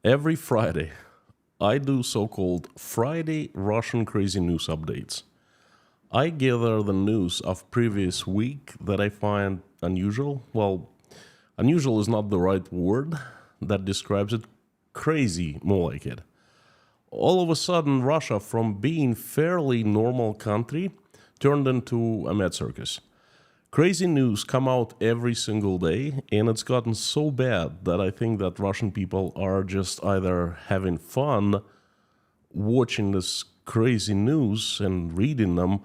Every Friday, I do so-called Friday Russian crazy news updates. I gather the news of previous week that I find unusual. Well, unusual is not the right word that describes it. Crazy, more like it. All of a sudden, Russia, from being fairly normal country, turned into a mad circus. Crazy news come out every single day, and it's gotten so bad that I think that Russian people are just either having fun watching this crazy news and reading them.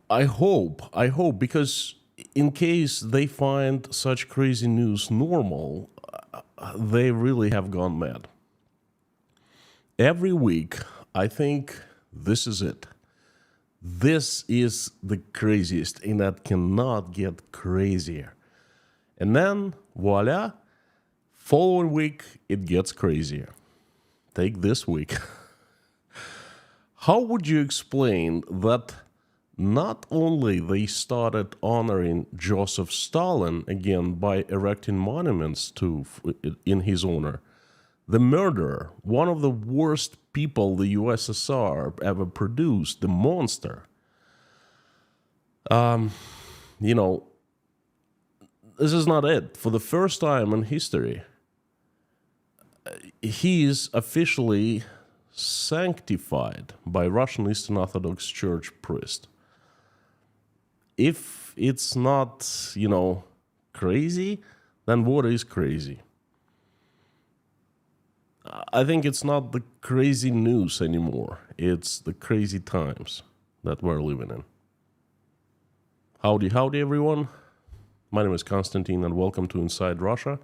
I hope, because in case they find such crazy news normal, they really have gone mad. Every week, I think this is it. This is the craziest, and that cannot get crazier. And then, voila, following week, it gets crazier. Take this week. How would you explain that not only they started honoring Joseph Stalin again by erecting monuments in his honor, the murderer, one of the worst people the USSR ever produced, the monster. You know, this is not it. For the first time in history, he is officially sanctified by Russian Eastern Orthodox Church priest. If it's not, crazy, then what is crazy? I think it's not the crazy news anymore. It's the crazy times that we're living in. Howdy, everyone. My name is Konstantin, and welcome to Inside Russia,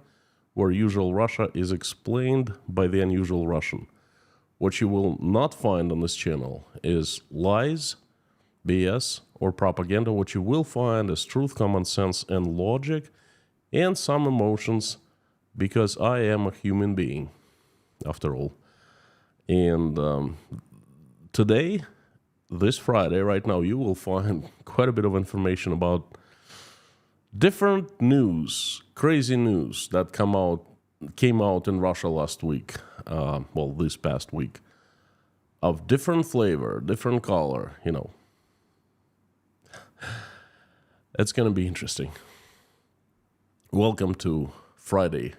where usual Russia is explained by the unusual Russian. What you will not find on this channel is lies, BS, or propaganda. What you will find is truth, common sense, and logic, and some emotions, because I am a human being, after all. And today, this Friday, right now, you will find quite a bit of information about different news, crazy news that came out in Russia last week, this past week, of different flavor, different color, It's going to be interesting. Welcome to Friday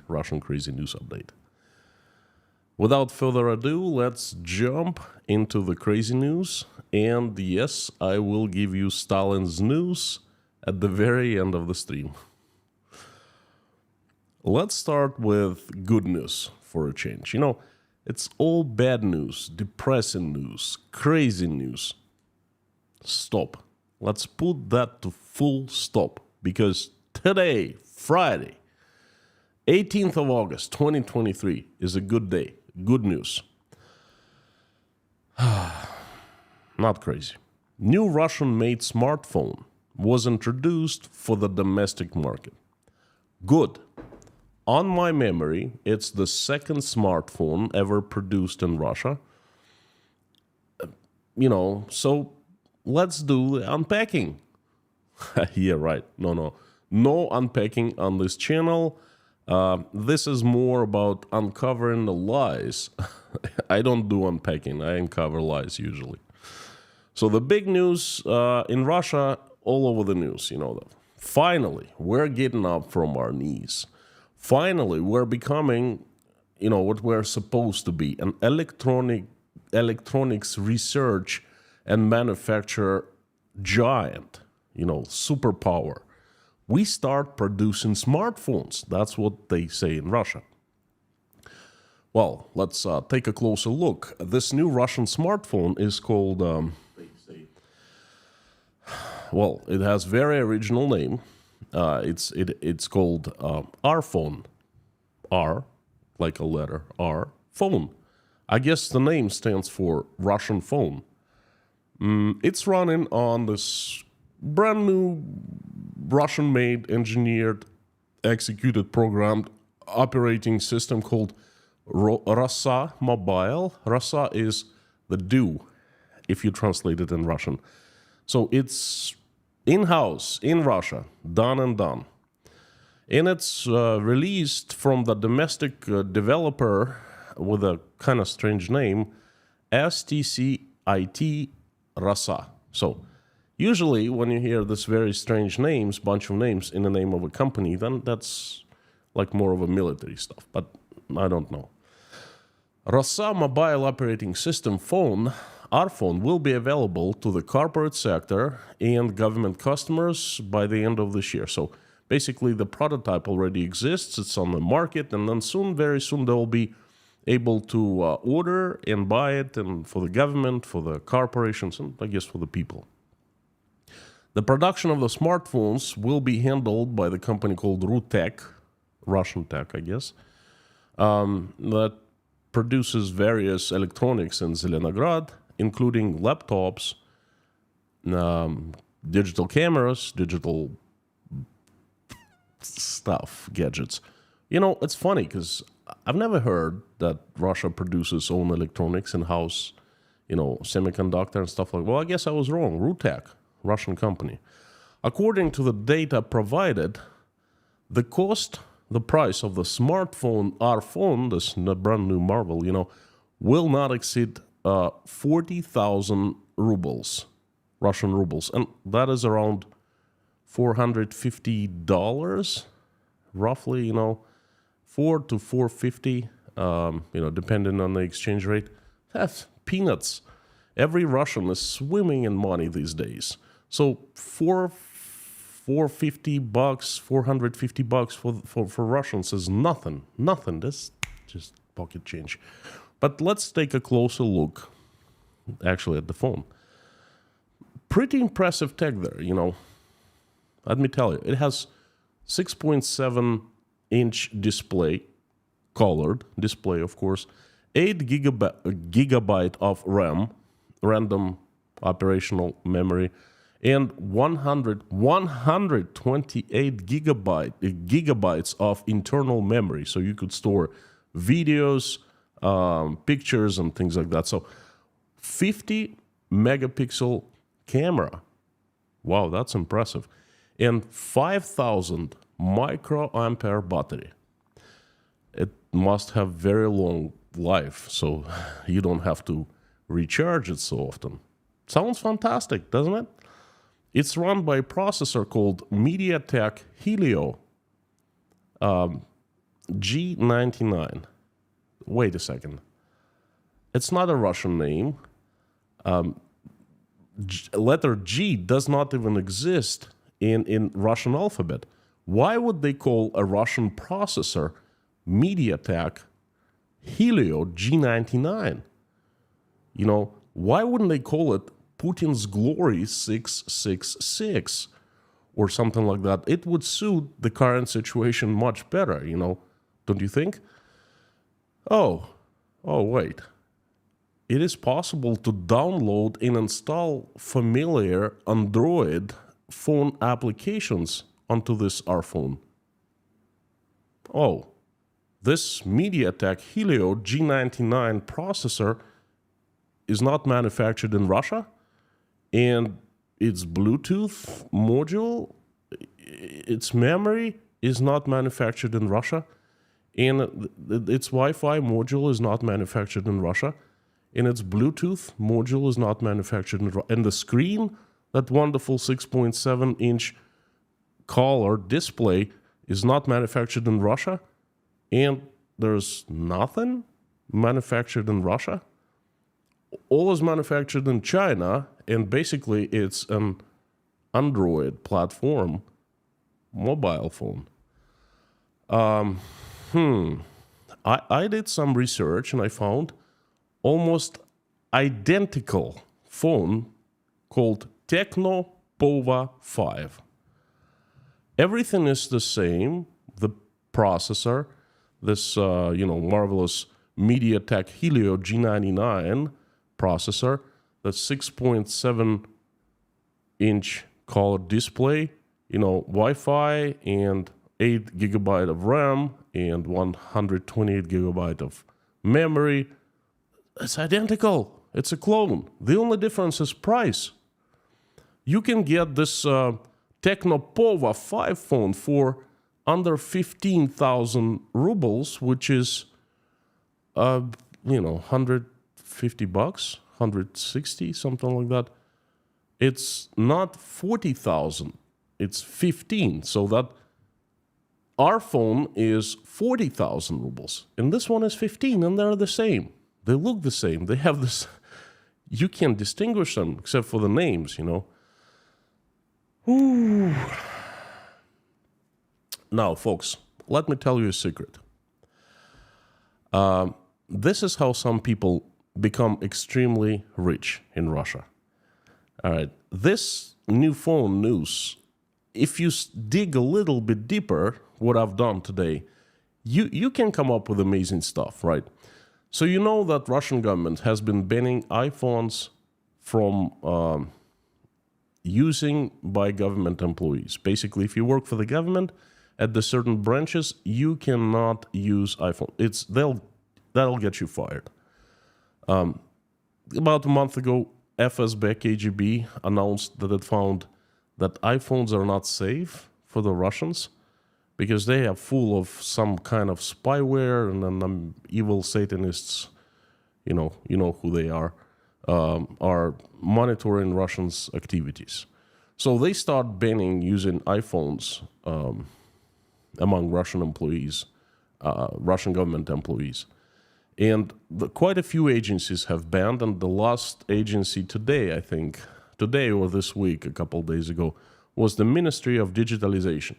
Russian crazy news update. Without further ado, let's jump into the crazy news. And yes, I will give you Stalin's news at the very end of the stream. Let's start with good news for a change. It's all bad news, depressing news, crazy news. Stop. Let's put that to full stop, because today, Friday, 18th of August, 2023, is a good day. Good news. Not crazy. New Russian-made smartphone was introduced for the domestic market. Good. On my memory, it's the second smartphone ever produced in Russia. So let's do the unpacking. Yeah, right. No unpacking on this channel. This is more about uncovering the lies. I don't do unpacking. I uncover lies usually. So the big news in Russia, all over the news, finally, we're getting up from our knees. Finally, we're becoming, what we're supposed to be, an electronics research and manufacture giant, superpower. We start producing smartphones. That's what they say in Russia. Well, let's take a closer look. This new Russian smartphone is called, it has very original name. It's called R phone. R, like a letter, R, phone. I guess the name stands for Russian phone. It's running on this brand new Russian-made, engineered, executed, programmed operating system called Rosa Mobile. Rosa is the dew, if you translate it in Russian. So it's in-house, in Russia, done and done. And it's released from the domestic developer with a kind of strange name, STCIT Rasa. So usually when you hear this very strange names, bunch of names in the name of a company, then that's like more of a military stuff, but I don't know. Rasa mobile operating system phone, our phone, will be available to the corporate sector and government customers by the end of this year. So basically the prototype already exists, it's on the market, and then soon, very soon, they'll be able to order and buy it, and for the government, for the corporations, and I guess for the people. The production of the smartphones will be handled by the company called RUTEK, Russian tech, I guess, that produces various electronics in Zelenograd, including laptops, digital cameras, digital stuff, gadgets. You know, it's funny because I've never heard that Russia produces own electronics in-house, you know, semiconductor and stuff like that. Well, I guess I was wrong. RUTEK, Russian company. According to the data provided, the price of the smartphone, our phone, this brand new Marvel, you know, will not exceed 40,000 rubles, Russian rubles. And that is around $450, roughly, you know, $4 to $450, you know, depending on the exchange rate. That's peanuts. Every Russian is swimming in money these days. So $450, $450 for Russians is nothing. Nothing. That's just pocket change. But let's take a closer look, actually, at the phone. Pretty impressive tech there, you know. Let me tell you, it has 6.7-inch display, colored display, of course, 8 gigabyte of RAM, random operational memory, and 128 gigabytes of internal memory. So you could store videos, pictures, and things like that. So 50 megapixel camera. Wow, that's impressive. And 5,000 microampere battery. It must have very long life, so you don't have to recharge it so often. Sounds fantastic, doesn't it? It's run by a processor called MediaTek Helio G99. Wait a second. It's not a Russian name. Letter G does not even exist in Russian alphabet. Why would they call a Russian processor MediaTek Helio G99? You know, why wouldn't they call it Putin's Glory 666 or something like that? It would suit the current situation much better, you know, don't you think? Oh, wait. It is possible to download and install familiar Android phone applications onto this phone. Oh, this MediaTek Helio G99 processor is not manufactured in Russia, and its Bluetooth module, its memory is not manufactured in Russia, and its Wi-Fi module is not manufactured in Russia, and its Bluetooth module is not manufactured in Russia. And the screen, that wonderful 6.7-inch color display, is not manufactured in Russia, and there's nothing manufactured in Russia. All is manufactured in China, and basically it's an Android platform mobile phone. I did some research and I found almost identical phone called Techno Pova 5. Everything is the same. The processor, this marvelous MediaTek Helio G99 processor, the 6.7-inch color display, Wi-Fi, and 8 gigabyte of RAM and 128 gigabyte of memory. It's identical. It's a clone. The only difference is price. You can get this Techno Pova 5 phone for under 15,000 rubles, which is, $150, 160, something like that. It's not 40,000, it's 15. So that our phone is 40,000 rubles, and this one is 15, and they're the same. They look the same. They have this. You can't distinguish them except for the names, Ooh. Now, folks, let me tell you a secret. This is how some people become extremely rich in Russia. All right, this new phone news, if you dig a little bit deeper, what I've done today, you can come up with amazing stuff, right? So you know that Russian government has been banning iPhones from using by government employees. Basically, if you work for the government at the certain branches, you cannot use iPhone. That'll get you fired. About a month ago, FSB, KGB announced that it found that iPhones are not safe for the Russians because they are full of some kind of spyware, and then evil Satanists, you know who they are monitoring Russians' activities. So they start banning using iPhones among Russian employees, Russian government employees. And quite a few agencies have banned, and the last agency today, I think, today or this week, a couple of days ago, was the Ministry of Digitalization,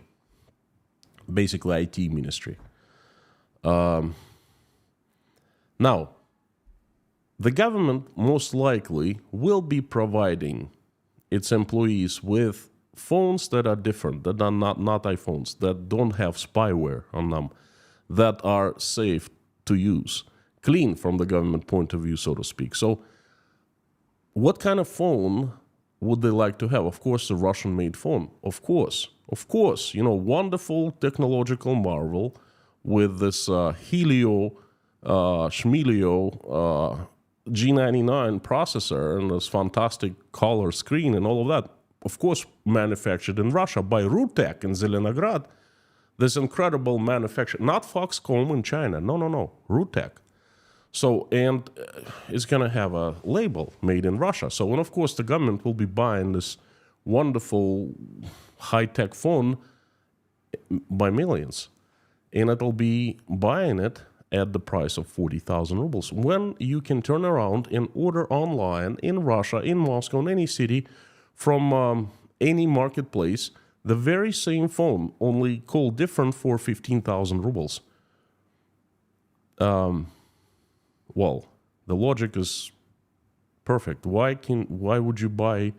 basically IT ministry. Now, the government most likely will be providing its employees with phones that are different, that are not iPhones, that don't have spyware on them, that are safe to use, clean from the government point of view, so to speak. So what kind of phone would they like to have? Of course, a Russian-made phone. Of course, wonderful technological marvel with this Helio, Schmelio, G99 processor and this fantastic color screen and all of that. Of course, manufactured in Russia by Rutek in Zelenograd. This incredible manufacturer, not Foxconn in China. No, Rutek. So, and it's going to have a label made in Russia. So, and of course, the government will be buying this wonderful high-tech phone by millions. And it'll be buying it at the price of 40,000 rubles. When you can turn around and order online in Russia, in Moscow, in any city, from any marketplace, the very same phone, only called different for 15,000 rubles. Well, the logic is perfect. Why would you buy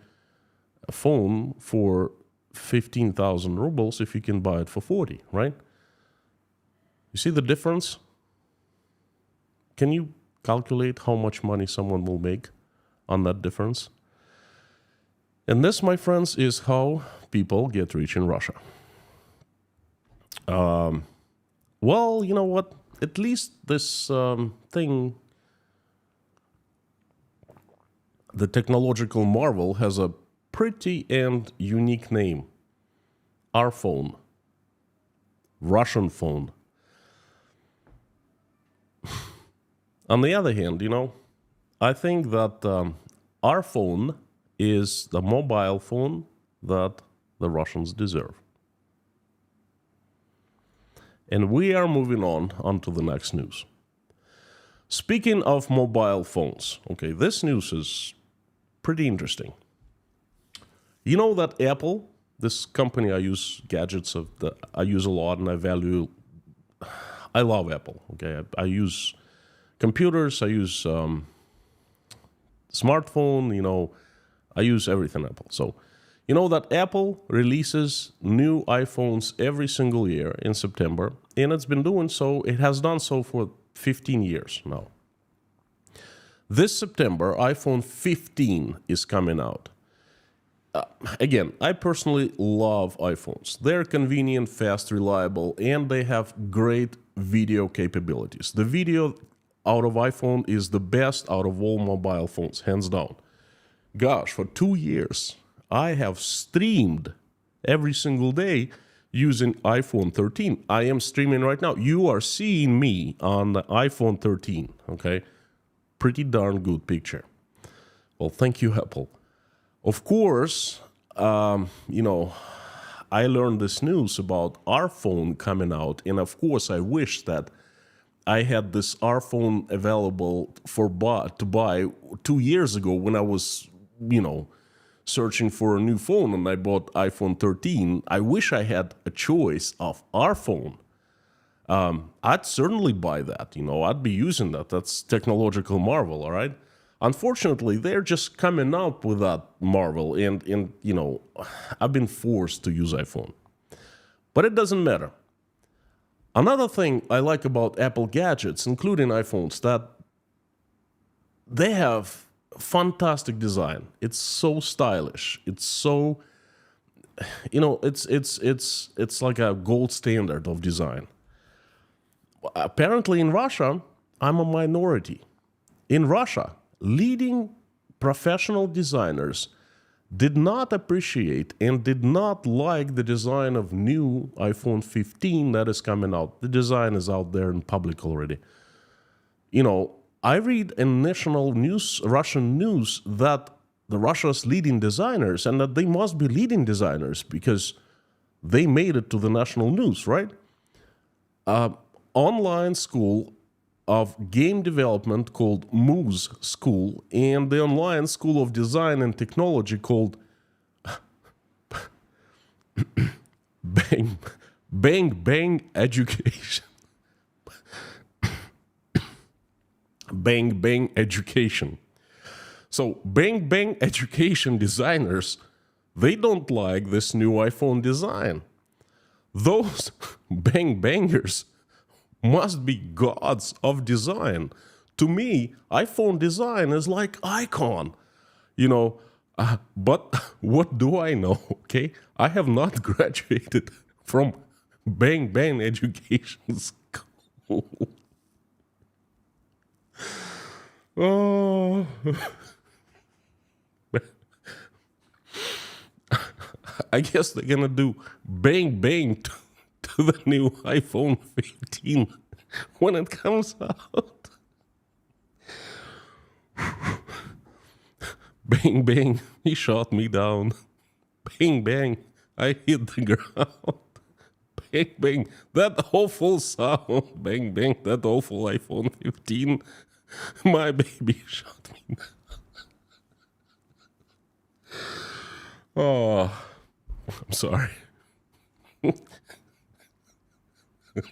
a phone for 15,000 rubles if you can buy it for 40, right? You see the difference? Can you calculate how much money someone will make on that difference? And this, my friends, is how people get rich in Russia. Well, you know what? At least this thing, the technological marvel, has a pretty and unique name. Our phone. Russian phone. On the other hand, I think that our phone is the mobile phone that the Russians deserve. And we are moving on to the next news. Speaking of mobile phones, okay, this news is pretty interesting. You know that Apple, this company I use gadgets I use a lot and I love Apple, okay? I use computers, I use smartphone, I use everything Apple. So, you know that Apple releases new iPhones every single year in September, and it has done so for 15 years now. This September, iPhone 15 is coming out. Again, I personally love iPhones. They're convenient, fast, reliable, and they have great video capabilities. The video out of iPhone is the best out of all mobile phones, hands down. Gosh, for 2 years, I have streamed every single day using iPhone 13. I am streaming right now. You are seeing me on the iPhone 13, okay? Pretty darn good picture. Well, thank you, Apple. Of course, you know, I learned this news about our phone coming out, and of course I wish that I had this R phone available to buy 2 years ago when I was, you know, searching for a new phone, and I bought iPhone 13. I wish I had a choice of R phone. I'd certainly buy that, you know, I'd be using that. That's technological marvel, all right? Unfortunately, they're just coming up with that marvel, and you know, I've been forced to use iPhone. But it doesn't matter. Another thing I like about Apple gadgets, including iPhones, that they have fantastic design. It's so stylish. It's so, you know, it's like a gold standard of design. Apparently in Russia, I'm a minority. In Russia, leading professional designers did not appreciate and did not like the design of new iPhone 15 that is coming out. The design is out there in public already. You know, I read in national news, Russian news, that the Russia's leading designers, and that they must be leading designers because they made it to the national news, right? Online school of game development called Moose School, and the online school of design and technology called Bang Education. Bang Education. So Bang Education designers, they don't like this new iPhone design. Those bangers must be gods of design. To me, iPhone design is like icon, you know, but what do I know, okay? I have not graduated from Bang Education School. Oh. I guess they're gonna do bang to the new iPhone 15 when it comes out. Bang, he shot me down. Bang, I hit the ground. Bang, that awful sound. Bang, that awful iPhone 15. My baby shot me down. Oh, I'm sorry.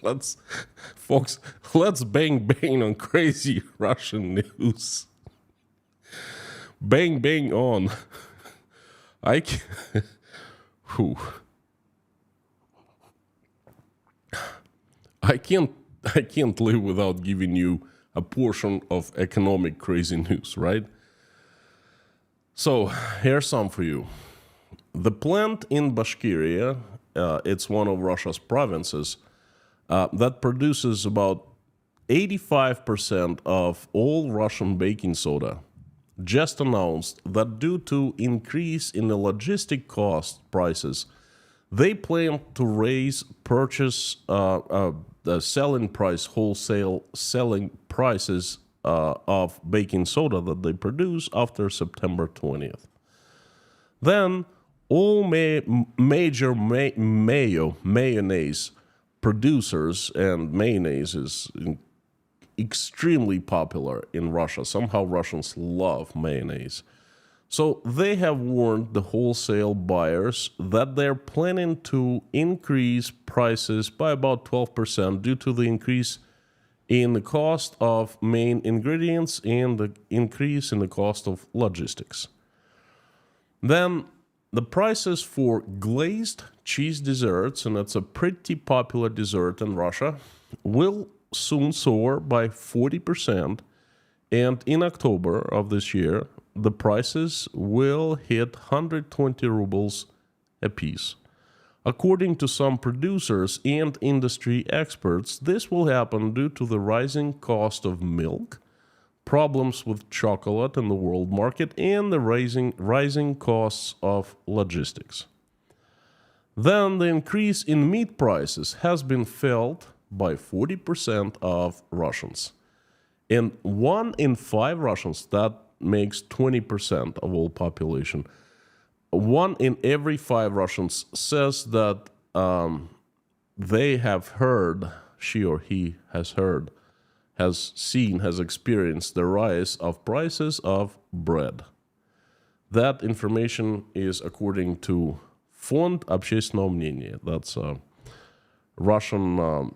Let's bang on crazy Russian news. Bang on. I can't live without giving you a portion of economic crazy news, right? So here's some for you. The plant in Bashkiria, it's one of Russia's provinces, that produces about 85% of all Russian baking soda, just announced that due to increase in the logistic cost prices, they plan to raise the selling price, wholesale selling prices of baking soda that they produce after September 20th. Then all major mayonnaise producers, and mayonnaise is extremely popular in Russia. Somehow Russians love mayonnaise. So they have warned the wholesale buyers that they're planning to increase prices by about 12% due to the increase in the cost of main ingredients and the increase in the cost of logistics. Then the prices for glazed cheese desserts, and it's a pretty popular dessert in Russia, will soon soar by 40%. And in October of this year, the prices will hit 120 rubles a piece. According to some producers and industry experts, this will happen due to the rising cost of milk, problems with chocolate in the world market, and the rising costs of logistics. Then the increase in meat prices has been felt by 40% of Russians. And 1 in 5 Russians, that makes 20% of all population. 1 in every 5 Russians says that they have heard, she or he has heard, has seen, has experienced the rise of prices of bread. That information is according to Fond Общественного мнения. That's a Russian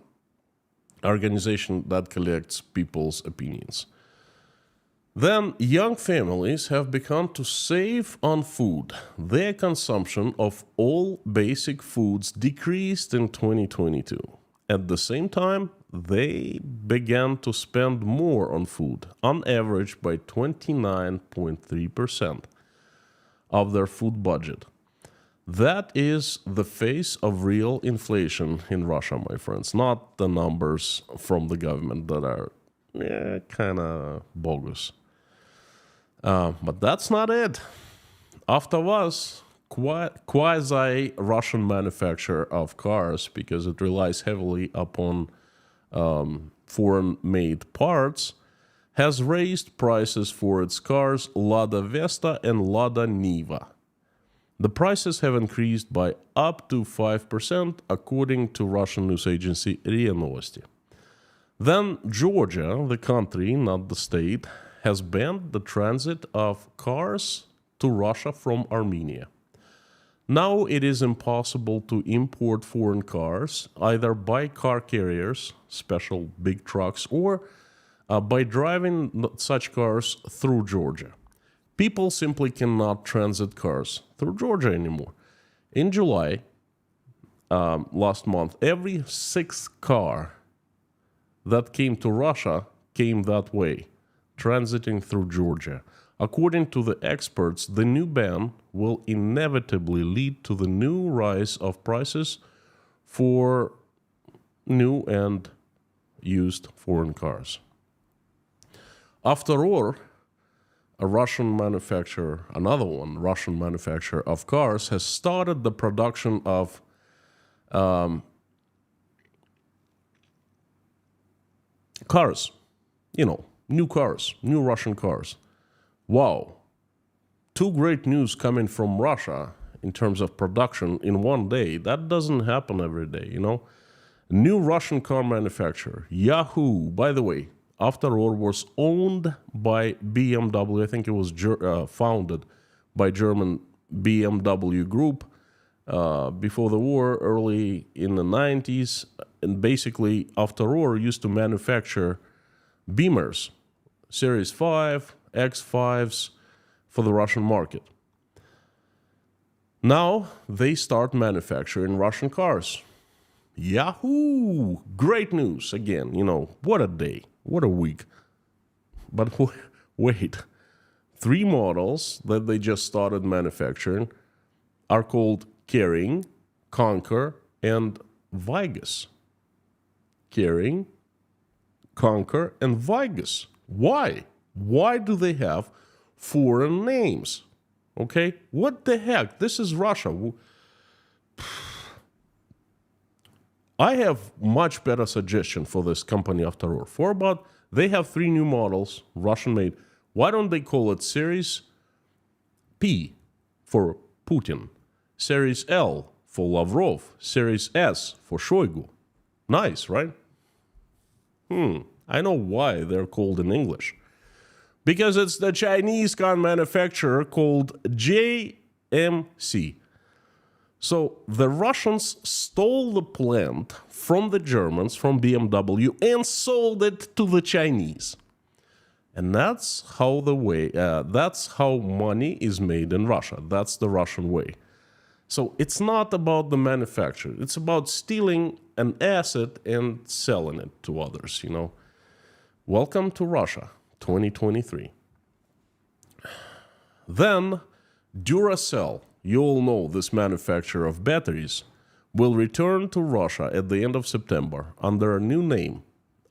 organization that collects people's opinions. Then young families have begun to save on food. Their consumption of all basic foods decreased in 2022. At the same time, they began to spend more on food, on average by 29.3% of their food budget. That is the face of real inflation in Russia, my friends, not the numbers from the government that are kind of bogus. But that's not it. AvtoVAZ, quasi-Russian manufacturer of cars, because it relies heavily upon foreign-made parts, has raised prices for its cars Lada Vesta and Lada Niva. The prices have increased by up to 5%, according to Russian news agency RIA Novosti. Then Georgia, the country, not the state, has banned the transit of cars to Russia from Armenia. Now it is impossible to import foreign cars, either by car carriers, special big trucks, or by driving such cars through Georgia. People simply cannot transit cars through Georgia anymore. In July, last month, every 6th car that came to Russia came that way, transiting through Georgia. According to the experts, the new ban will inevitably lead to the new rise of prices for new and used foreign cars. Avtoor, a Russian manufacturer, another one, Russian manufacturer of cars, has started the production of cars, new cars, new Russian cars. Wow. 2 great news coming from Russia in terms of production in one day. That doesn't happen every day, New Russian car manufacturer, Yahoo. By the way, Avtoor was owned by BMW. I think it was founded by German BMW Group before the war, early in the 90s. And basically, Avtoor used to manufacture Beamers, Series 5, X5s for the Russian market. Now they start manufacturing Russian cars. Yahoo! Great news again, what a day, what a week. But wait, 3 models that they just started manufacturing are called Caring, Conquer, and Vigus. Caring, Conquer, and Vigus. Why? Why do they have foreign names? Okay, what the heck? This is Russia. I have much better suggestion for this company Avtoor. They have 3 new models, Russian-made. Why don't they call it Series P for Putin, Series L for Lavrov, Series S for Shoigu? Nice, right? I know why they're called in English. Because it's the Chinese car manufacturer called JMC. So the Russians stole the plant from the Germans, from BMW, and sold it to the Chinese. And that's how money is made in Russia. That's the Russian way. So it's not about the manufacturer. It's about stealing an asset and selling it to others, Welcome to Russia, 2023. Then Duracell, you all know this manufacturer of batteries, will return to Russia at the end of September under a new name,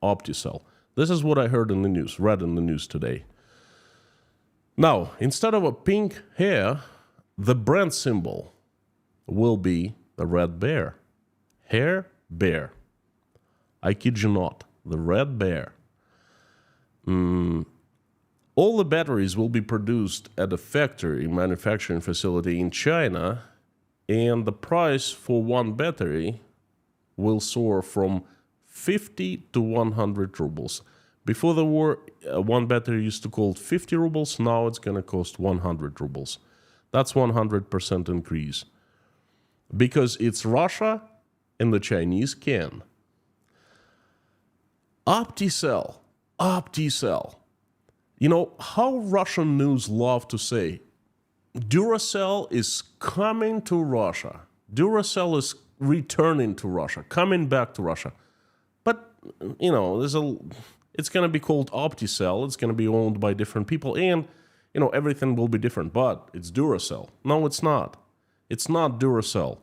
Opticell. This is what I heard in the news, read in the news today. Now, instead of a pink hair, the brand symbol will be the red bear. Hair bear. I kid you not, the red bear. All the batteries will be produced at a factory, manufacturing facility in China, and the price for one battery will soar from 50 to 100 rubles. Before the war, one battery used to cost 50 rubles. Now it's going to cost 100 rubles. That's 100% increase. Because it's Russia and the Chinese can. Opticell. You know how Russian news love to say, Duracell is coming to Russia. Duracell is returning to Russia, coming back to Russia. But, you know, it's going to be called Opticell. It's going to be owned by different people. And, you know, everything will be different. But it's Duracell. No, it's not. It's not Duracell.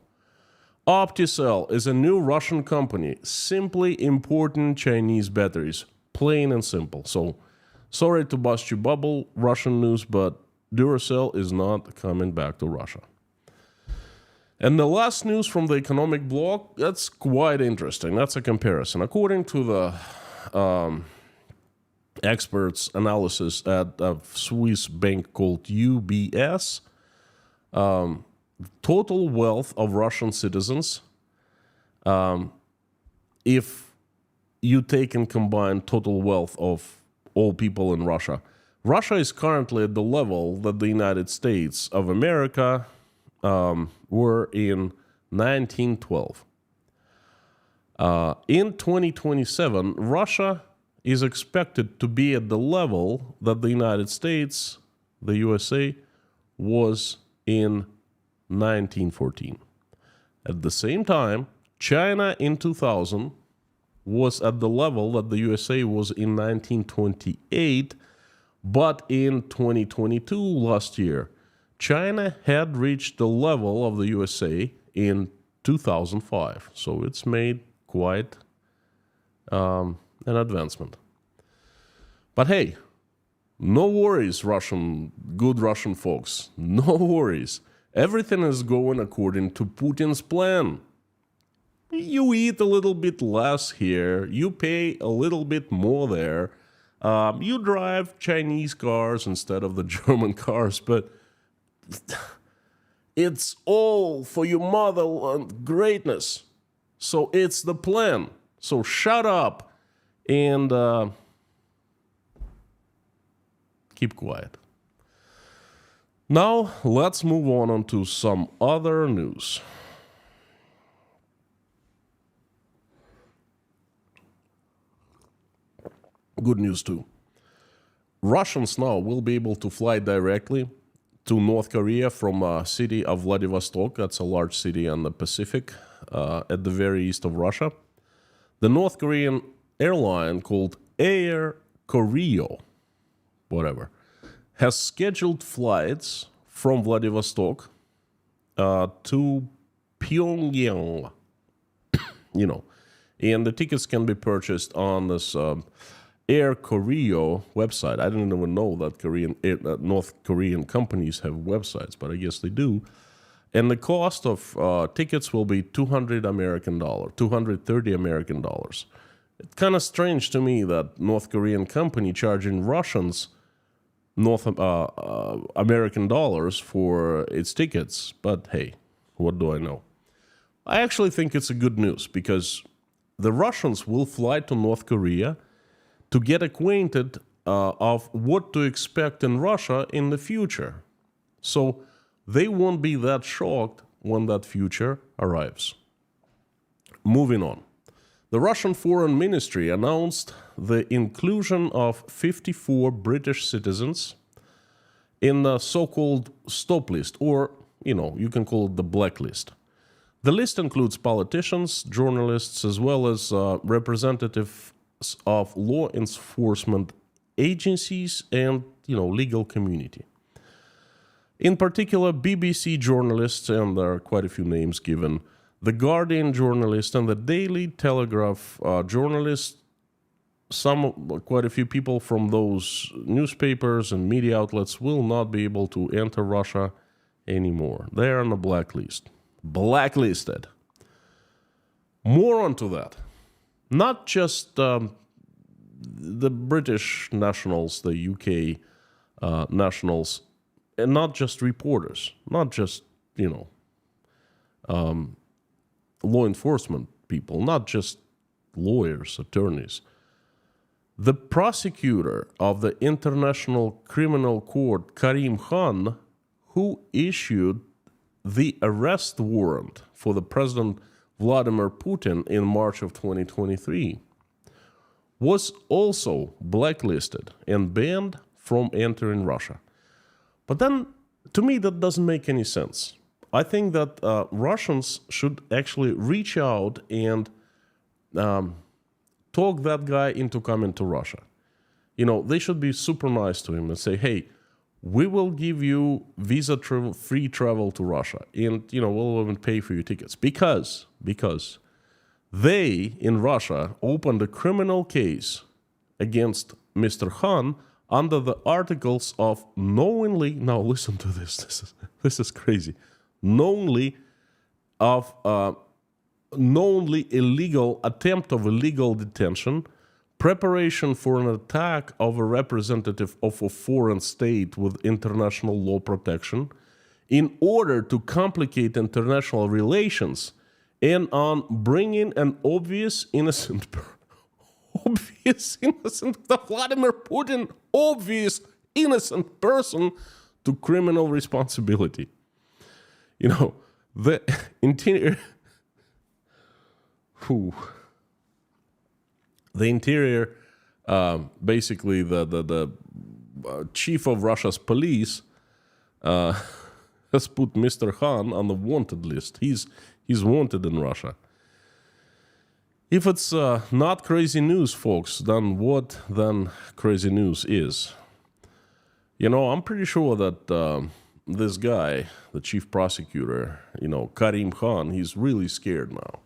Opticell is a new Russian company, simply importing Chinese batteries. Plain and simple. So, sorry to bust your bubble, Russian news, but Duracell is not coming back to Russia. And the last news from the economic blog, that's quite interesting. That's a comparison. According to the experts' analysis at a Swiss bank called UBS, total wealth of Russian citizens, if you take and combine total wealth of all people in Russia, Russia is currently at the level that the United States of America were in 1912. In 2027, Russia is expected to be at the level that the United States, the USA, was in 1914. At the same time, China in 2000 was at the level that the USA was in 1928, but in 2022, last year, China had reached the level of the USA in 2005. So it's made quite an advancement. But hey, no worries, good Russian folks. No worries. Everything is going according to Putin's plan. You eat a little bit less here. You pay a little bit more there. You drive Chinese cars instead of the German cars, but it's all for your mother greatness. So it's the plan. So shut up and keep quiet. Now let's move on to some other news. Good news too. Russians now will be able to fly directly to North Korea from a city of Vladivostok. That's a large city on the Pacific at the very east of Russia. The North Korean airline called Air Koryo, whatever, has scheduled flights from Vladivostok to Pyongyang. You know, and the tickets can be purchased on this Air Koryo website. I didn't even know that North Korean companies have websites, but I guess they do. And the cost of tickets will be $230 American dollars. It's kind of strange to me that North Korean company charging Russians American dollars for its tickets. But hey, what do I know? I actually think it's a good news because the Russians will fly to North Korea to get acquainted of what to expect in Russia in the future. So they won't be that shocked when that future arrives. Moving on. The Russian Foreign Ministry announced the inclusion of 54 British citizens in the so-called stop list, or, you can call it the blacklist. The list includes politicians, journalists, as well as representatives of law enforcement agencies and, legal community. In particular, BBC journalists, and there are quite a few names given, The Guardian journalist and the Daily Telegraph journalist, quite a few people from those newspapers and media outlets will not be able to enter Russia anymore. They are on the blacklist. blacklisted. More onto that. Not just the British nationals, the UK nationals, and not just reporters, not just, law enforcement people, not just lawyers, attorneys. The prosecutor of the International Criminal Court, Karim Khan, who issued the arrest warrant for the President Vladimir Putin in March of 2023, was also blacklisted and banned from entering Russia. But then, to me, that doesn't make any sense. I think that Russians should actually reach out and talk that guy into coming to Russia. They should be super nice to him and say, hey, we will give you free travel to Russia, and, we'll even pay for your tickets. Because they, in Russia, opened a criminal case against Mr. Khan under the articles of knowingly, now listen to this, this is crazy, knowingly illegal attempt of illegal detention, preparation for an attack of a representative of a foreign state with international law protection in order to complicate international relations, and on bringing an obvious innocent Vladimir Putin, obvious innocent person to criminal responsibility. The interior... The interior, basically the chief of Russia's police has put Mr. Khan on the wanted list. He's wanted in Russia. If it's not crazy news, folks, then what then crazy news is? I'm pretty sure that this guy, the chief prosecutor, Karim Khan, he's really scared now.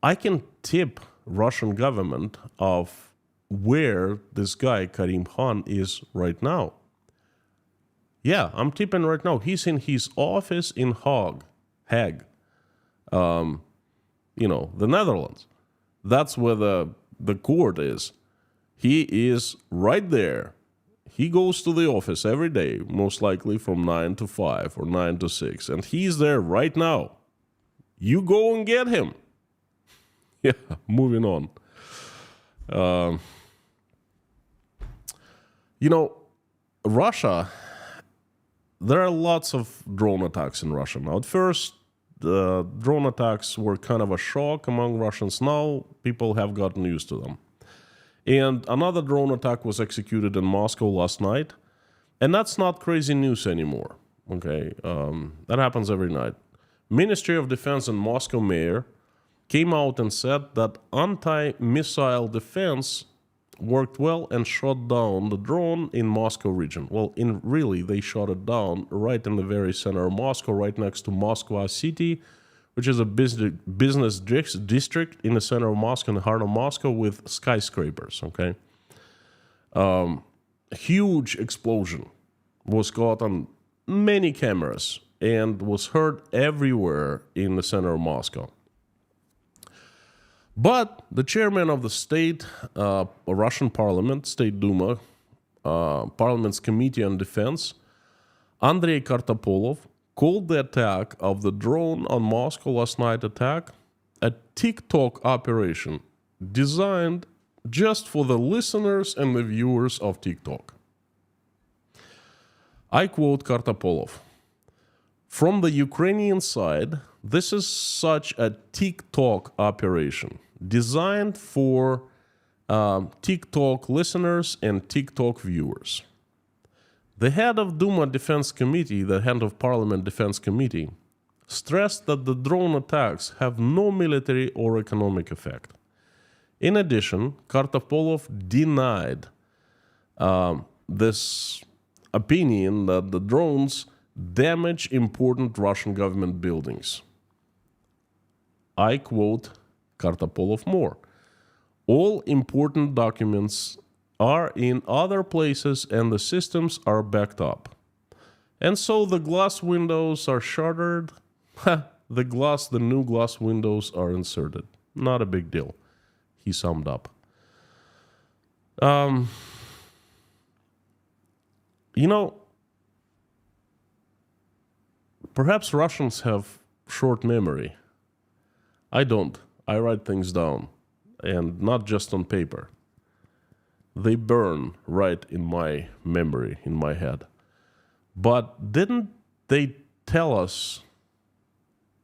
I can tip Russian government of where this guy, Karim Khan, is right now. Yeah, I'm tipping right now. He's in his office in Hague, the Netherlands. That's where the court is. He is right there. He goes to the office every day, most likely from 9 to 5 or 9 to 6. And he's there right now. You go and get him. Yeah, moving on. Russia, there are lots of drone attacks in Russia now. At first, the drone attacks were kind of a shock among Russians. Now, people have gotten used to them. And another drone attack was executed in Moscow last night. And that's not crazy news anymore. Okay, that happens every night. Ministry of Defense and Moscow mayor came out and said that anti-missile defense worked well and shot down the drone in Moscow region. Well, they shot it down right in the very center of Moscow, right next to Moscow city, which is a business district in the center of Moscow, in the heart of Moscow, with skyscrapers, okay? Huge explosion was caught on many cameras and was heard everywhere in the center of Moscow. But the chairman of the state, Russian parliament, State Duma, Parliament's Committee on Defense, Andrei Kartapolov, called the attack of the drone on Moscow last night a TikTok operation designed just for the listeners and the viewers of TikTok. I quote Kartapolov, "From the Ukrainian side, this is such a TikTok operation designed for TikTok listeners and TikTok viewers." The head of Duma Defense Committee, the head of Parliament Defense Committee, stressed that the drone attacks have no military or economic effect. In addition, Kartapolov denied this opinion that the drones damage important Russian government buildings. I quote Kartapolov more. "All important documents are in other places and the systems are backed up. And so the glass windows are shuttered. The new glass windows are inserted. Not a big deal, he summed up. Perhaps Russians have short memory. I don't. I write things down, and not just on paper. They burn right in my memory, in my head. But didn't they tell us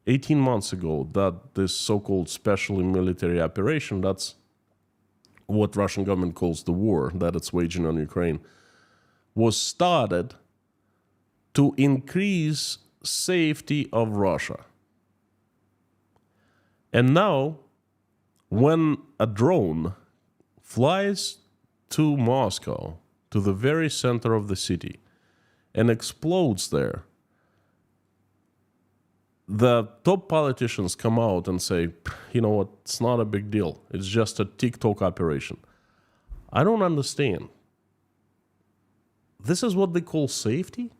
18 months ago that this so-called special military operation, that's what Russian government calls the war that it's waging on Ukraine, was started to increase safety of Russia? And now, when a drone flies to Moscow, to the very center of the city, and explodes there, the top politicians come out and say, you know what, it's not a big deal. It's just a TikTok operation. I don't understand. This is what they call safety?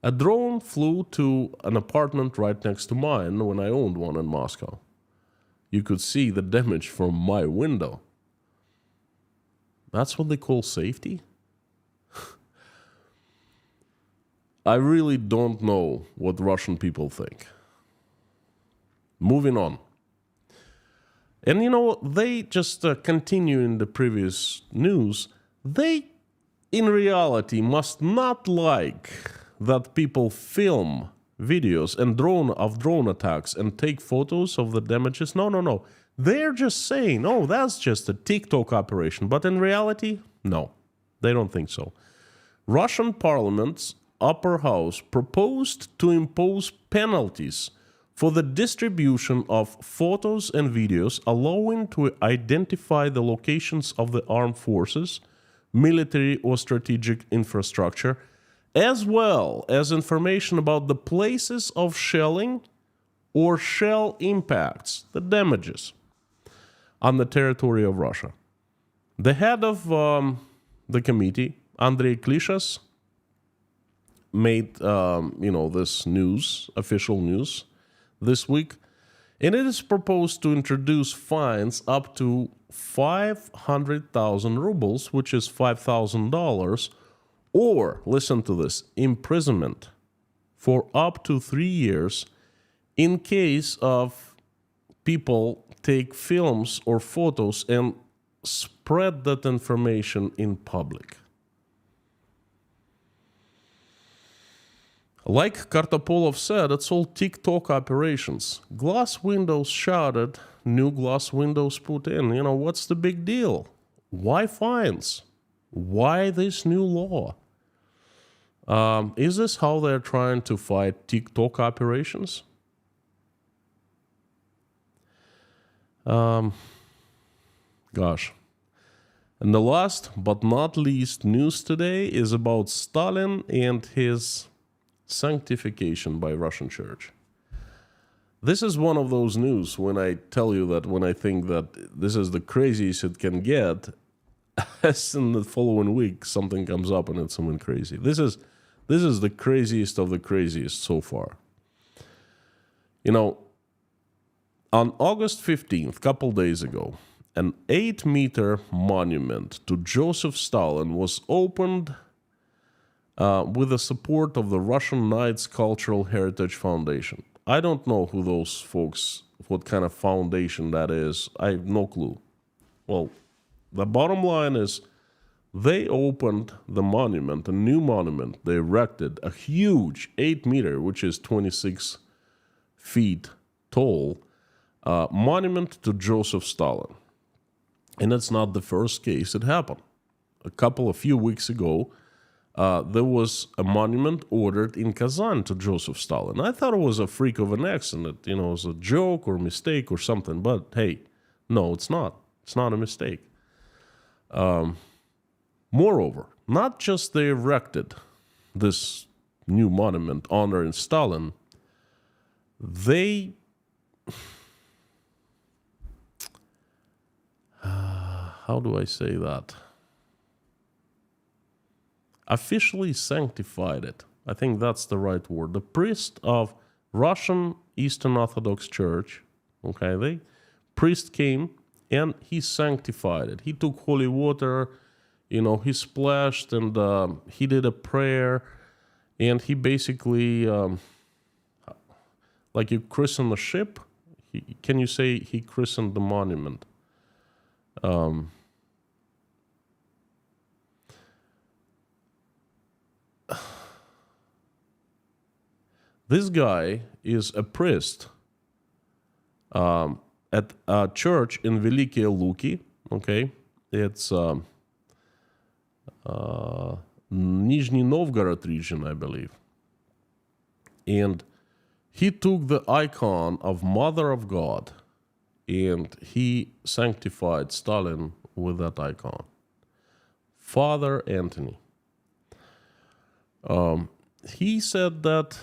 A drone flew to an apartment right next to mine when I owned one in Moscow. You could see the damage from my window. That's what they call safety? I really don't know what Russian people think. Moving on. And they just continue in the previous news. They, in reality, must not like that people film videos and drone attacks and take photos of the damages. No. They're just saying, oh, that's just a TikTok operation. But in reality, no, they don't think so. Russian parliament's upper house proposed to impose penalties for the distribution of photos and videos allowing to identify the locations of the armed forces, military or strategic infrastructure, as well as information about the places of shelling or shell impacts, the damages, on the territory of Russia. The head of the committee, Andrei Klishas, made this news, official news, this week, and it is proposed to introduce fines up to 500,000 rubles, which is $5,000, or, listen to this, imprisonment for up to 3 years in case of people take films or photos and spread that information in public. Like Kartopolov said, it's all TikTok operations. Glass windows shattered, new glass windows put in. What's the big deal? Why fines? Why this new law? Is this how they're trying to fight TikTok operations? Gosh. And the last but not least news today is about Stalin and his sanctification by Russian Church. This is one of those news when I tell you that when I think that this is the craziest it can get, as in the following week something comes up and it's something crazy. This is the craziest of the craziest so far. On August 15th, a couple days ago, an 8-meter monument to Joseph Stalin was opened with the support of the Russian Knights Cultural Heritage Foundation. I don't know who those folks, what kind of foundation that is. I have no clue. Well, the bottom line is they opened the monument, a new monument. They erected a huge 8-meter, which is 26 feet tall, monument to Joseph Stalin. And it's not the first case it happened. A few weeks ago, there was a monument ordered in Kazan to Joseph Stalin. I thought it was a freak of an accident, it was a joke or mistake or something. But hey, no, it's not. It's not a mistake. Moreover, not just they erected this new monument honoring Stalin, they how do I say that? Officially sanctified it I think that's the right word. The priest of Russian Eastern Orthodox Church, okay, the priest came and he sanctified it. He took holy water, he splashed and he did a prayer, and he basically, like you christen a ship, can you say he christened the monument? This guy is a priest at a church in Великие Луки, okay? It's Nizhny Novgorod region, I believe. And he took the icon of Mother of God and he sanctified Stalin with that icon. Father Anthony. He said that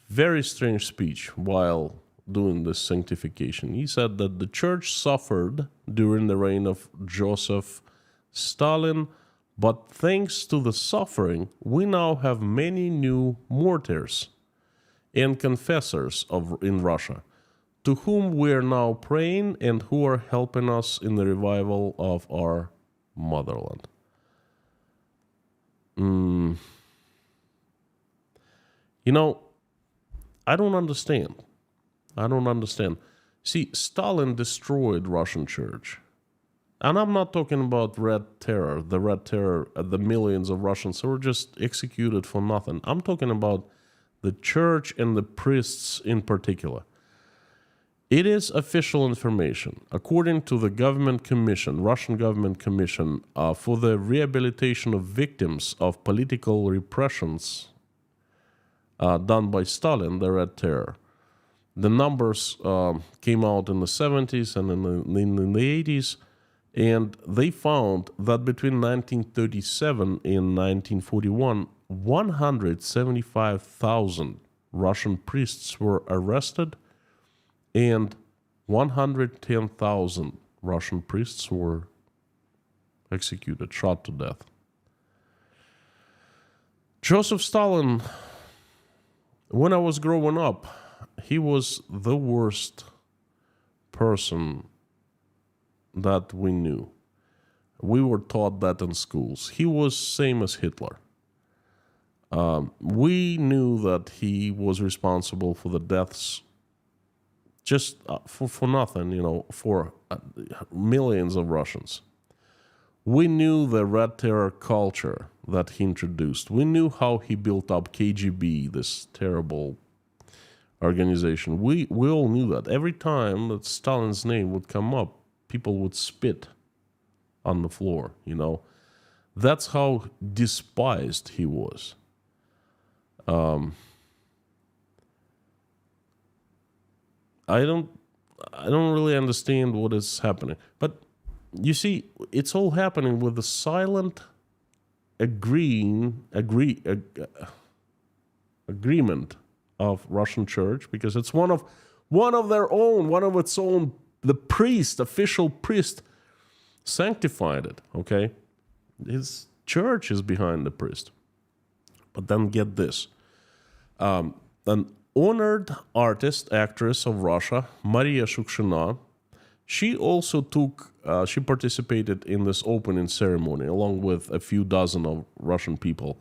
very strange speech while doing this sanctification. He said that the church suffered during the reign of Joseph Stalin, but thanks to the suffering, we now have many new martyrs and confessors in Russia, to whom we are now praying and who are helping us in the revival of our motherland. I don't understand. See, Stalin destroyed Russian church. And I'm not talking about Red Terror, the millions of Russians who were just executed for nothing. I'm talking about the church and the priests in particular. It is official information. According to the government commission, Russian government commission, for the rehabilitation of victims of political repressions done by Stalin, the Red Terror. The numbers came out in the 70s and in the 80s, and they found that between 1937 and 1941, 175,000 Russian priests were arrested, and 110,000 Russian priests were executed, shot to death. Joseph Stalin, when I was growing up, he was the worst person that we knew. We were taught that in schools. He was same as Hitler. We knew that he was responsible for the deaths just for nothing, for millions of Russians. We knew the Red Terror culture that he introduced. We knew how he built up KGB, this terrible organization. We all knew that. Every time that Stalin's name would come up, people would spit on the floor, That's how despised he was. I don't really understand what is happening. But you see, it's all happening with the silent agreement of Russian church, because it's one of its own, the official priest sanctified it, okay? His church is behind the priest. But then get this. An honored artist, actress of Russia, Maria Shukshina, she also she participated in this opening ceremony along with a few dozen of Russian people.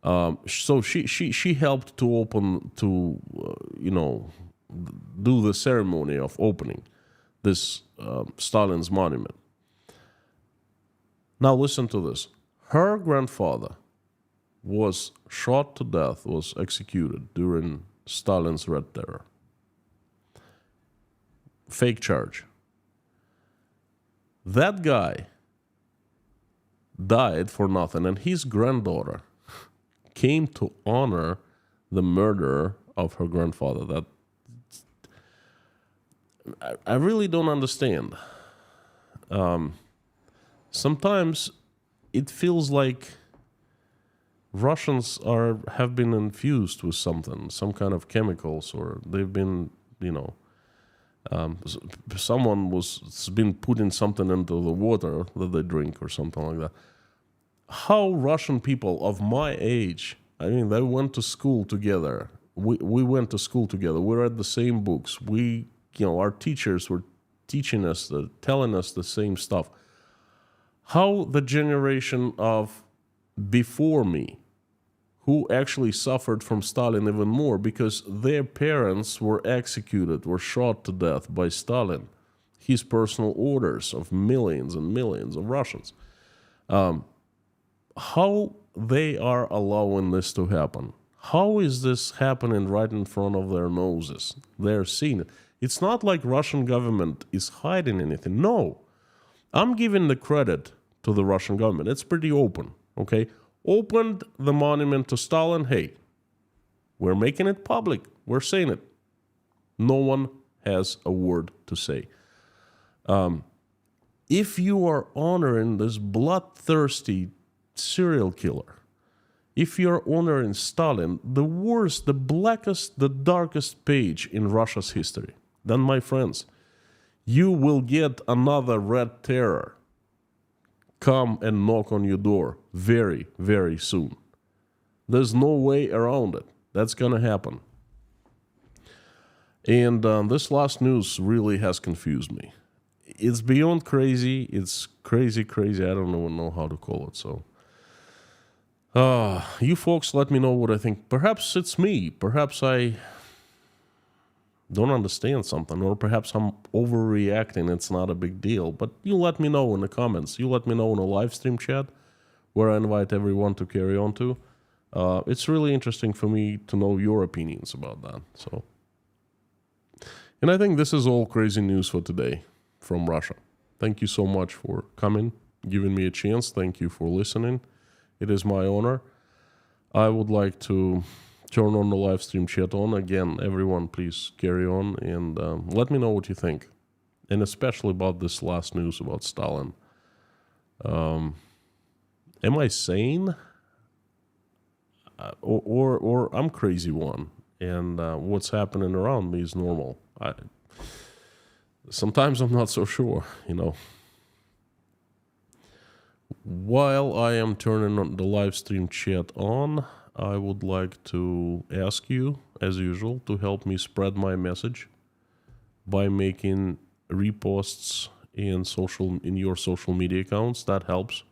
So she helped to do the ceremony of opening this Stalin's monument. Now listen to this. Her grandfather was shot to death, was executed during Stalin's Red Terror. Fake charge. That guy died for nothing, and his granddaughter came to honor the murderer of her grandfather. That I really don't understand. Sometimes it feels like Russians have been infused with something, some kind of chemicals, or they've been, someone's been putting something into the water that they drink or something like that. How Russian people of my age I mean, they went to school together. We went to school together. We read the same books. Our teachers were teaching us, telling us the same stuff. How the generation of before me, who actually suffered from Stalin even more because their parents were executed, were shot to death by Stalin, his personal orders of millions and millions of Russians. How they are allowing this to happen? How is this happening right in front of their noses? They're seeing it. It's not like Russian government is hiding anything. No, I'm giving the credit to the Russian government. It's pretty open, okay? Opened the monument to Stalin. Hey, we're making it public. We're saying it. No one has a word to say. If you are honoring this bloodthirsty serial killer, if you're honoring Stalin, the worst, the blackest, the darkest page in Russia's history, then, my friends, you will get another red terror come and knock on your door very, very soon. There's no way around it. That's going to happen. And this last news really has confused me. It's beyond crazy. It's crazy. I don't even know how to call it. So, you folks let me know what I think. Perhaps it's me. Perhaps I don't understand something, or perhaps I'm overreacting. It's not a big deal. But you let me know in the comments. You let me know in a live stream chat where I invite everyone to carry on to. It's really interesting for me to know your opinions about that. So, and I think this is all crazy news for today from Russia. Thank you so much for coming, giving me a chance. Thank you for listening. It is my honor. I would like to turn on the live stream chat on. Again, everyone, please carry on and let me know what you think. And especially about this last news about Stalin. Am I sane? Or I'm crazy one, and what's happening around me is normal. Sometimes I'm not so sure, While I am turning on the live stream chat on, I would like to ask you, as usual, to help me spread my message by making reposts in your social media accounts. That helps.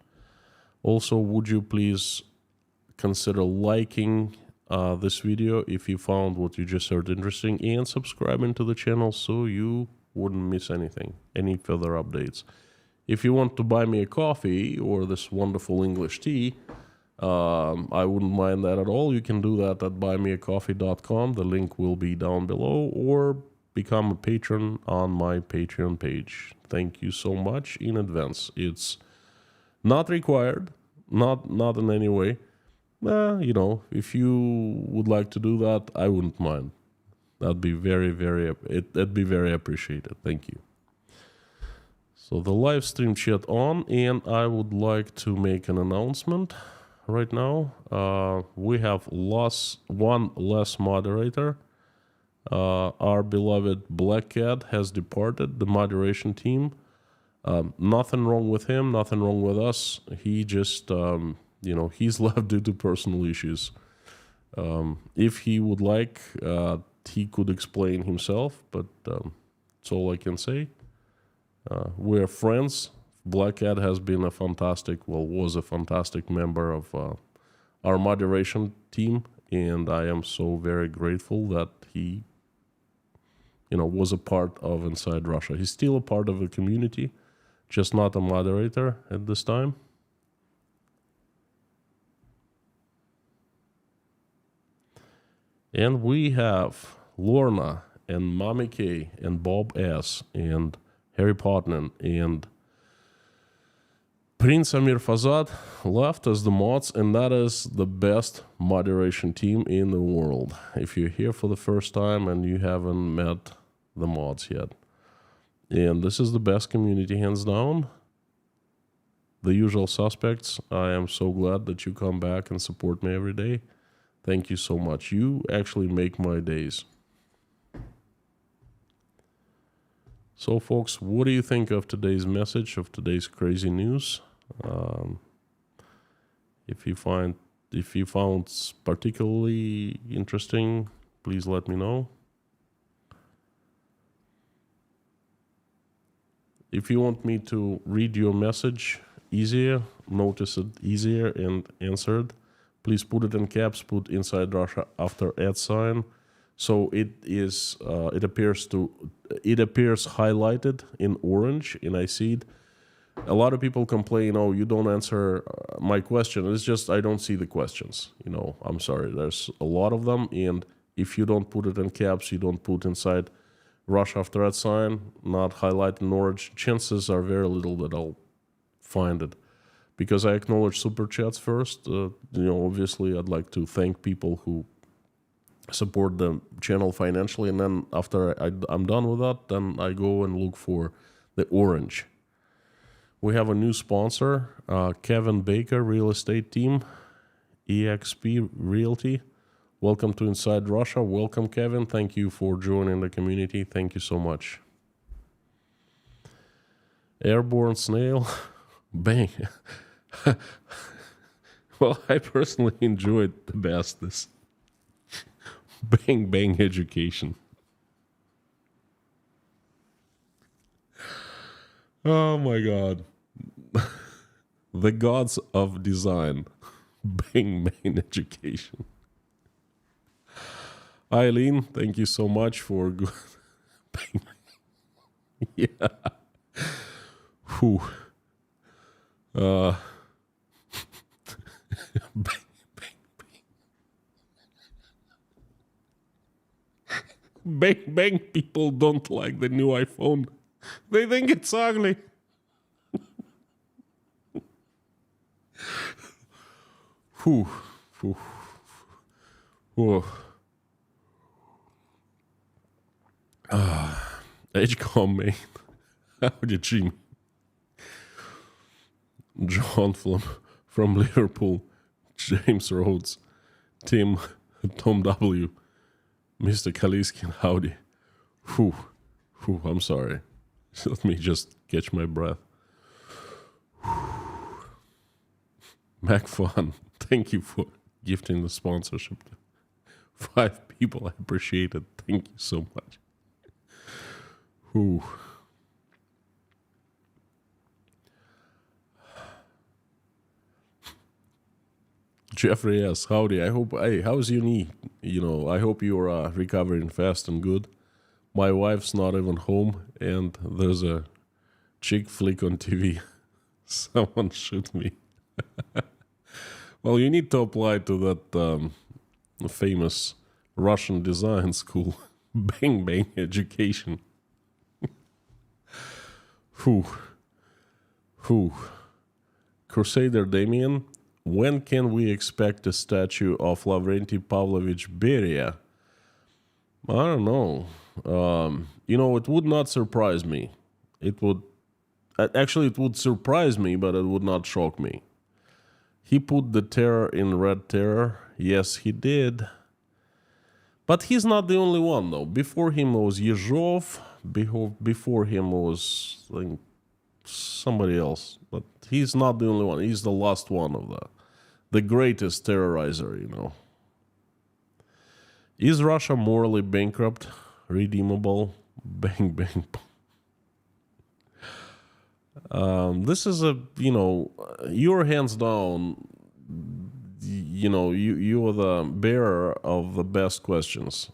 Also, would you please consider liking this video if you found what you just heard interesting, and subscribing to the channel so you wouldn't miss anything, any further updates. If you want to buy me a coffee or this wonderful English tea, I wouldn't mind that at all. You can do that at buymeacoffee.com. The link will be down below, or become a patron on my Patreon page. Thank you so much in advance. It's not required, not in any way. If you would like to do that, I wouldn't mind. That'd be that'd be very appreciated. Thank you. So the live stream chat on, and I would like to make an announcement right now. We have one less moderator. Our beloved Black Cat has departed the moderation team. Nothing wrong with him, nothing wrong with us. He just, he's left due to personal issues. If he would like, he could explain himself, but that's all I can say. We're friends. Black Cat has been was a fantastic member of our moderation team, and I am so very grateful that he, was a part of Inside Russia. He's still a part of the community, just not a moderator at this time. And we have Lorna and Mommy K and Bob S and Harry Potman and Prince Amir Fazad left as the mods, and that is the best moderation team in the world. If you're here for the first time and you haven't met the mods yet. And this is the best community, hands down. The usual suspects. I am so glad that you come back and support me every day. Thank you so much. You actually make my days. So, folks, what do you think of today's message, of today's crazy news? If you find if you found particularly interesting, please let me know. If you want me to read your message easier, notice it easier, and answer it, please put it in caps, put Inside Russia after @. So it is. It appears highlighted in orange, and I see it. A lot of people complain, "Oh, you don't answer my question." It's just I don't see the questions. I'm sorry. There's a lot of them, and if you don't put it in caps, you don't put Inside Russia after not highlighted in orange, chances are very little that I'll find it. Because I acknowledge super chats first. Obviously, I'd like to thank people who support the channel financially, and then after I'm done with that, then I go and look for the orange. We have a new sponsor, Kevin Baker Real Estate Team, EXP Realty. Welcome to Inside Russia. Welcome, Kevin. Thank you for joining the community. Thank you so much. Airborne Snail. Bang. Well, I personally enjoyed the best this Bang Bang Education. Oh my God. The gods of design. Bang Bang Education. Eileen, thank you so much for good. Bang. Yeah. Whew. Bang, bang, bang. Bang, bang. People don't like the new iPhone. They think it's ugly. Whew. Whew. Whew. HCOM, mate. Howdy, Jimmy. John from Liverpool, James Rhodes, Tom W, Mr. Kaliskin, howdy. Whew, I'm sorry. Let me just catch my breath. MacFun, thank you for gifting the sponsorship to 5 people. I appreciate it. Thank you so much. Whew. Jeffrey S. Howdy. How's your knee? I hope you're recovering fast and good. My wife's not even home, and there's a chick flick on TV. Someone shoot me. Well, you need to apply to that famous Russian design school. Bang Bang Education. Whew. Crusader Damien. When can we expect a statue of Lavrenti Pavlovich Beria? I don't know. It would not surprise me. It would surprise me, but it would not shock me. He put the terror in Red Terror. Yes, he did. But he's not the only one, though. Before him was Yezhov. Before him was somebody else. But he's not the only one. He's the last one of the greatest terrorizer, Is Russia morally bankrupt? Redeemable? Bang, bang. This is you're hands down, you are the bearer of the best questions.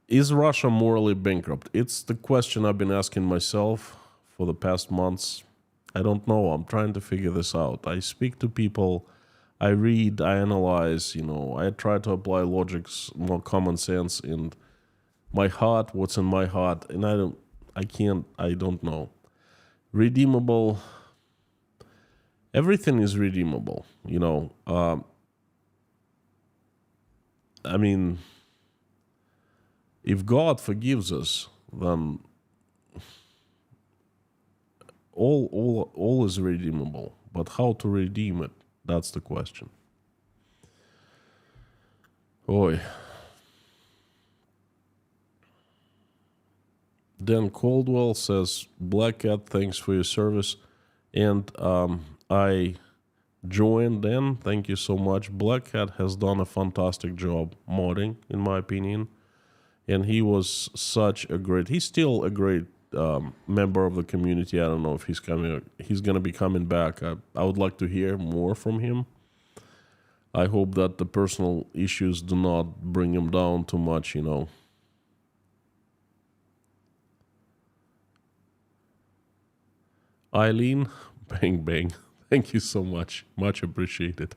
Is Russia morally bankrupt? It's the question I've been asking myself for the past months. I don't know. I'm trying to figure this out. I speak to people, I read, I analyze, I try to apply logics, more common sense in my heart, what's in my heart, and I don't know. Redeemable. Everything is redeemable, if God forgives us, then all is redeemable. But how to redeem it? That's the question. Oi. Dan Caldwell says, Black Cat, thanks for your service. And I Joanne Den, thank you so much. Black Hat has done a fantastic job modding, in my opinion. And he was he's still a great member of the community. I don't know if he's going to be coming back. I would like to hear more from him. I hope that the personal issues do not bring him down too much, Eileen, bang bang. Thank you so much. Much appreciated.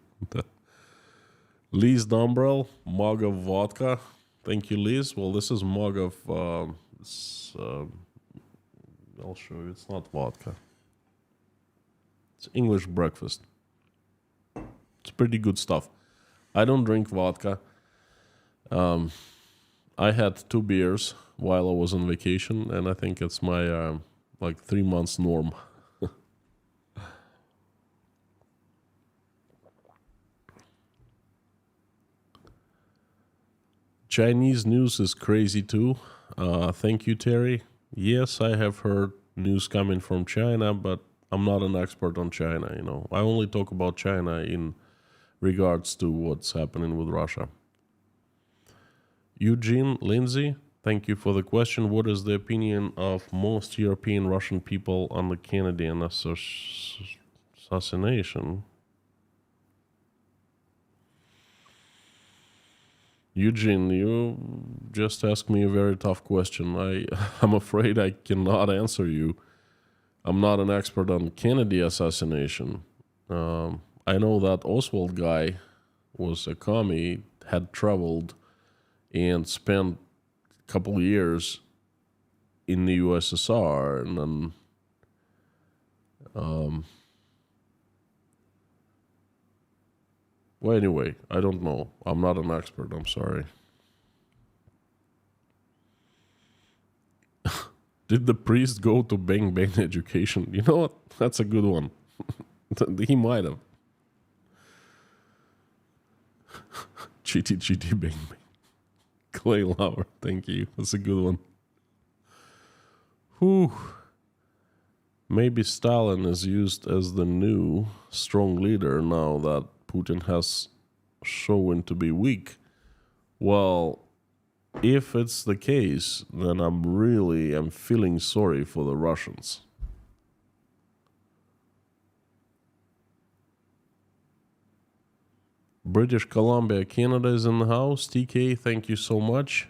Liz Dumbrell, mug of vodka. Thank you, Liz. Well, this is mug of... I'll show you. It's not vodka. It's English breakfast. It's pretty good stuff. I don't drink vodka. I had 2 beers while I was on vacation, and I think it's my 3 months norm. Chinese news is crazy too. Thank you, Terry. Yes, I have heard news coming from China, but I'm not an expert on China, I only talk about China in regards to what's happening with Russia. Eugene Lindsay, thank you for the question. What is the opinion of most European Russian people on the Kennedy assassination? Eugene, you just asked me a very tough question. I'm afraid I cannot answer you. I'm not an expert on Kennedy assassination. I know that Oswald guy was a commie, had traveled and spent a couple of years in the USSR, and then well, anyway, I don't know. I'm not an expert. I'm sorry. Did the priest go to Bang Bang education? You know what? That's a good one. He might have. Chitty Bang Bang. Clay Lauer, thank you. That's a good one. Whew. Maybe Stalin is used as the new strong leader now that Putin has shown to be weak. Well, if it's the case, then I'm feeling sorry for the Russians. British Columbia, Canada is in the house. TK, thank you so much.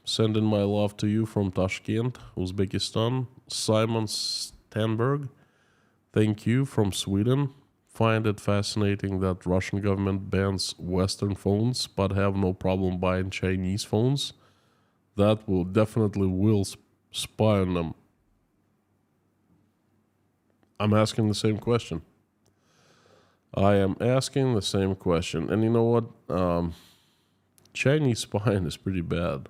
Sending my love to you from Tashkent, Uzbekistan. Simon Stenberg, thank you from Sweden. Find it fascinating that Russian government bans Western phones but have no problem buying Chinese phones. That will definitely spy on them. I'm asking the same question. I am asking the same question. And you know what? Chinese spying is pretty bad.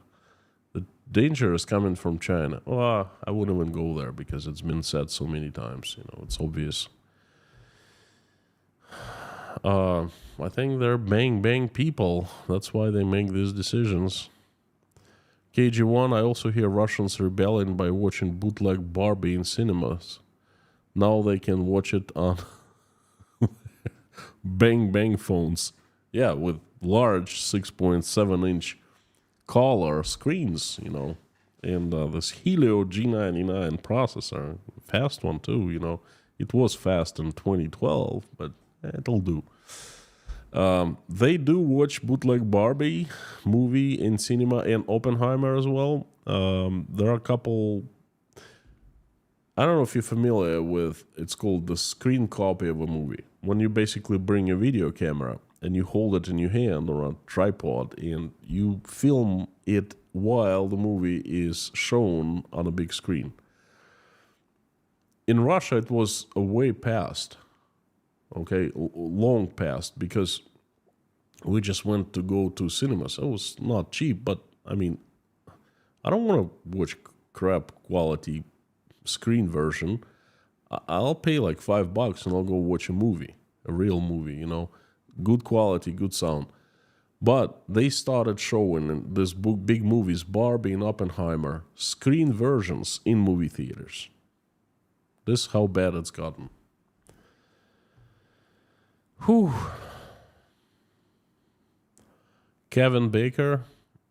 The danger is coming from China. Well, I wouldn't even go there because it's been said so many times. It's obvious. I think they're bang people. That's why they make these decisions. KG1, I also hear Russians rebelling by watching bootleg Barbie in cinemas. Now they can watch it on bang phones. Yeah, with large 6.7-inch color screens, and this Helio G99 processor. Fast one too, It was fast in 2012, but it'll do. They do watch bootleg Barbie movie in cinema and Oppenheimer as well. There are a couple... I don't know if you're familiar with... It's called the screen copy of a movie. When you basically bring a video camera and you hold it in your hand or a tripod and you film it while the movie is shown on a big screen. In Russia, it was a way past. Okay, long past, because we just went to go to cinemas. It was not cheap, but I don't want to watch crap quality screen version. I'll pay like $5 and I'll go watch a movie, a real movie, good quality, good sound. But they started showing this big movies, Barbie and Oppenheimer, screen versions in movie theaters. This is how bad it's gotten. Whew. Kevin Baker,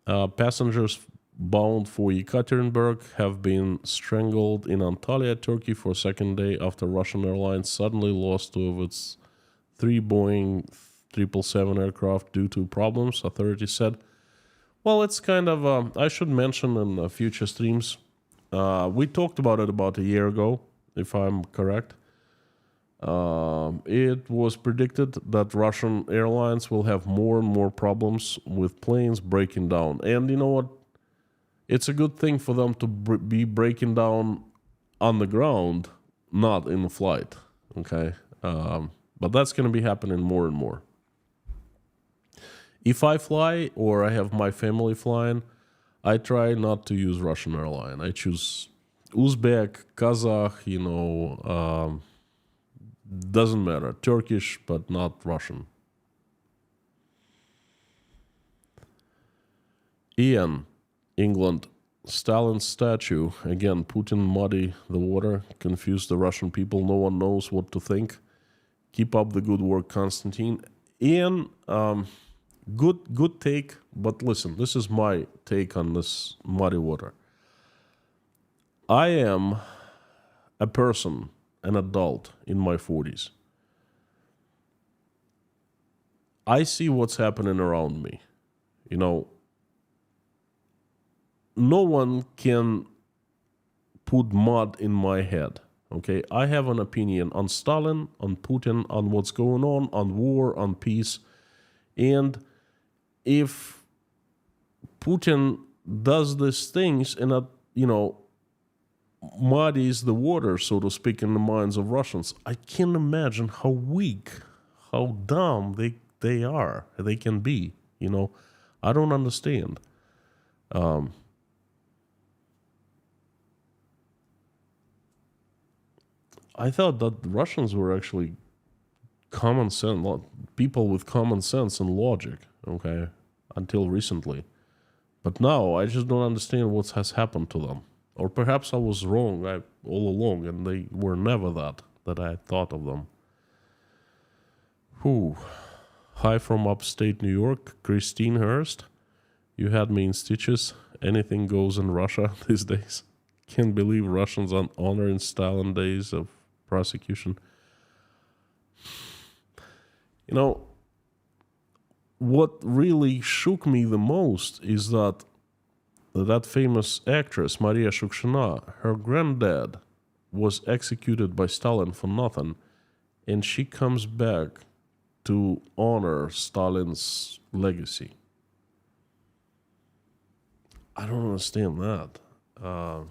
passengers bound for Yekaterinburg have been strangled in Antalya, Turkey for a second day after Russian airlines suddenly lost two of its 3 Boeing 777 aircraft due to problems, authorities said. Well, it's kind of, I should mention in future streams, we talked about it about a year ago, if I'm correct. It was predicted that Russian airlines will have more and more problems with planes breaking down. And you know what? It's a good thing for them to be breaking down on the ground, not in flight. Okay? But that's going to be happening more and more. If I fly or I have my family flying, I try not to use Russian airline. I choose Uzbek, Kazakh, doesn't matter. Turkish, but not Russian. Ian, England. Stalin's statue. Again, Putin muddy the water, confuse the Russian people. No one knows what to think. Keep up the good work, Constantine. Ian, good take, but listen, this is my take on this muddy water. I am a person, an adult in my 40s. I see what's happening around me. No one can put mud in my head. Okay, I have an opinion on Stalin, on Putin, on what's going on war, on peace. And if Putin does these things and muddies the water, so to speak, in the minds of Russians, I can't imagine how weak, how dumb they are, they can be. I don't understand. I thought that the Russians were actually common sense, people with common sense and logic, okay, until recently. But now I just don't understand what has happened to them. Or perhaps I was wrong all along and they were never that I thought of them. Whew. Hi from upstate New York, Christine Hurst. You had me in stitches. Anything goes in Russia these days. Can't believe Russians on honor in Stalin days of prosecution. What really shook me the most is that famous actress, Maria Shukshina, her granddad was executed by Stalin for nothing, and she comes back to honor Stalin's legacy. I don't understand that. I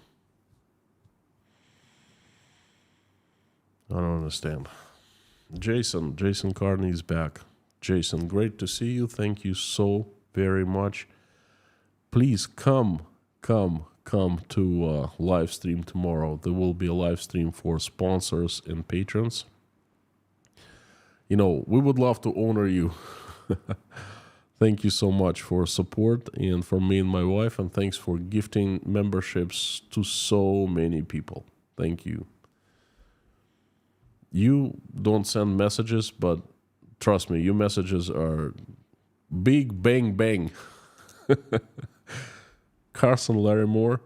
don't understand. Jason Carney is back. Jason, great to see you. Thank you so very much. Please come to live stream tomorrow. There will be a live stream for sponsors and patrons. We would love to honor you. Thank you so much for support and for me and my wife, and thanks for gifting memberships to so many people. Thank you. You don't send messages, but trust me, your messages are big bang bang. Carson Larrymore,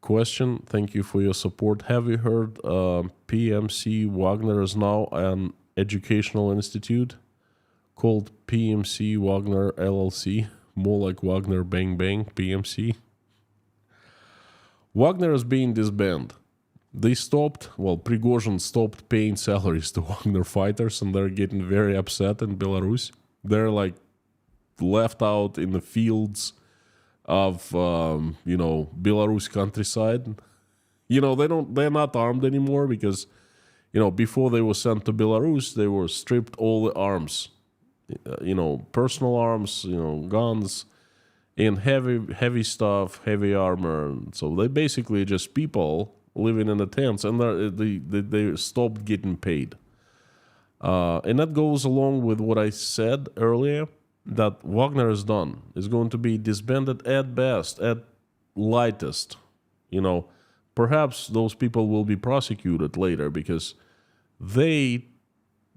question, thank you for your support. Have you heard PMC Wagner is now an educational institute called PMC Wagner LLC, more like Wagner Bang Bang, PMC? Wagner is being disbanded. Prigozhin stopped paying salaries to Wagner fighters, and they're getting very upset in Belarus. They're left out in the fields of, Belarus countryside. They're not armed anymore because, before they were sent to Belarus, they were stripped all the arms, personal arms, guns, and heavy stuff, heavy armor. So they basically just people living in the tents, and they stopped getting paid. And that goes along with what I said earlier, that Wagner is done. It's going to be disbanded at best, at lightest. Perhaps those people will be prosecuted later because they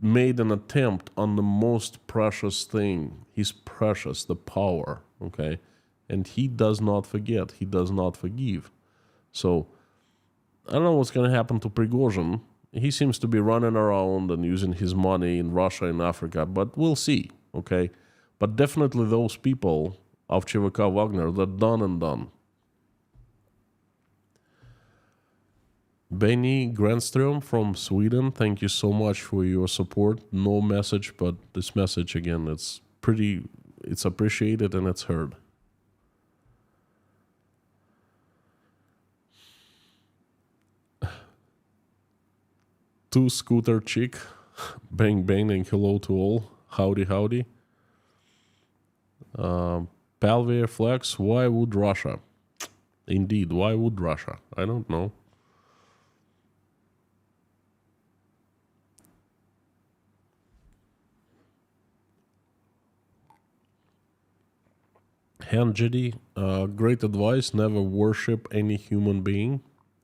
made an attempt on the most precious thing. He's precious, the power, okay? And he does not forget. He does not forgive. So I don't know what's going to happen to Prigozhin. He seems to be running around and using his money in Russia and Africa, but we'll see, okay? But definitely those people of ЧВК Wagner, they're done and done. Benny Granström from Sweden, thank you so much for your support. No message, but this message again, it's appreciated and it's heard. Two Scooter Chick, bang bang and hello to all. Howdy howdy. Palvier Flex, why would Russia? Indeed, why would Russia? I don't know. Hanjidi, great advice, never worship any human being.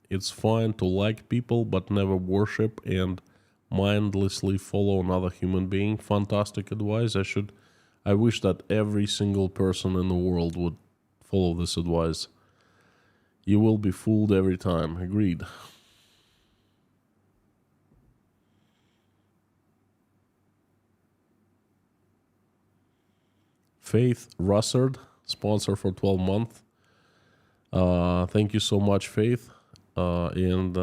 It's fine to like people, but never worship and mindlessly follow another human being. Fantastic advice. I wish that every single person in the world would follow this advice. You will be fooled every time. Agreed. Faith Russard, sponsor for 12 months. Thank you so much, Faith. And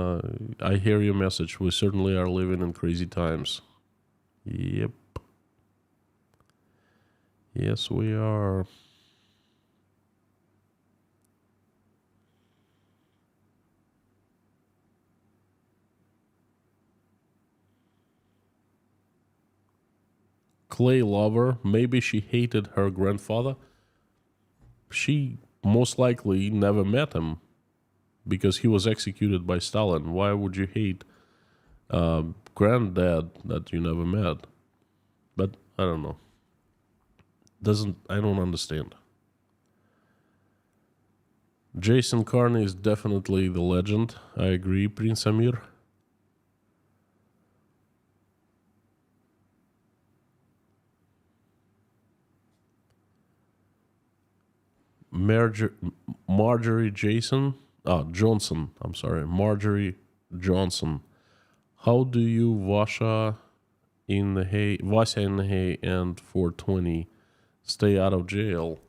I hear your message. We certainly are living in crazy times. Yep. Yes, we are. Clay lover, maybe she hated her grandfather. She most likely never met him because he was executed by Stalin. Why would you hate granddad that you never met? But I don't know. I don't understand. Jason Carney is definitely the legend. I agree, Prince Amir. Marjorie Johnson. I'm sorry, Marjorie Johnson. How do you Vasha in the hay and 420 stay out of jail?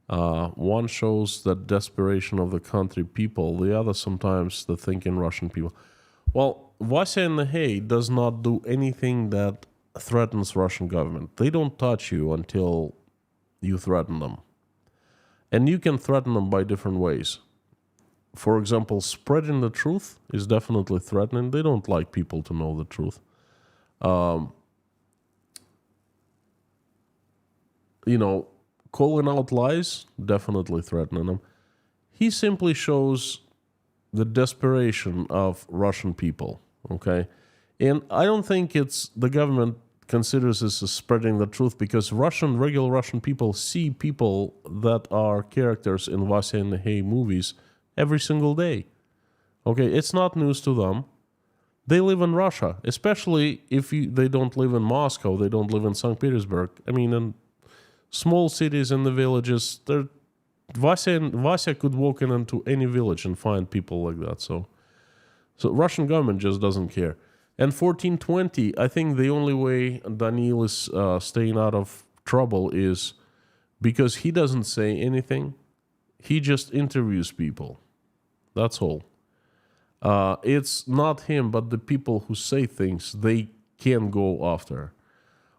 One shows the desperation of the country people, the other sometimes the thinking Russian people. Well, Vasya and the hay does not do anything that threatens Russian government. They don't touch you until you threaten them. And you can threaten them by different ways. For example, spreading the truth is definitely threatening. They don't like people to know the truth. Calling out lies, definitely threatening them. He simply shows the desperation of Russian people, okay? And I don't think the government considers this as spreading the truth, because regular Russian people see people that are characters in Vasya and the Hay movies every single day. Okay, it's not news to them. They live in Russia, especially if they don't live in Moscow, they don't live in St. Petersburg. I mean, in small cities and the villages, Vasya could walk into any village and find people like that. So Russian government just doesn't care. And 1420, I think the only way Daniil is staying out of trouble is because he doesn't say anything. He just interviews people. That's all. It's not him, but the people who say things they can go after.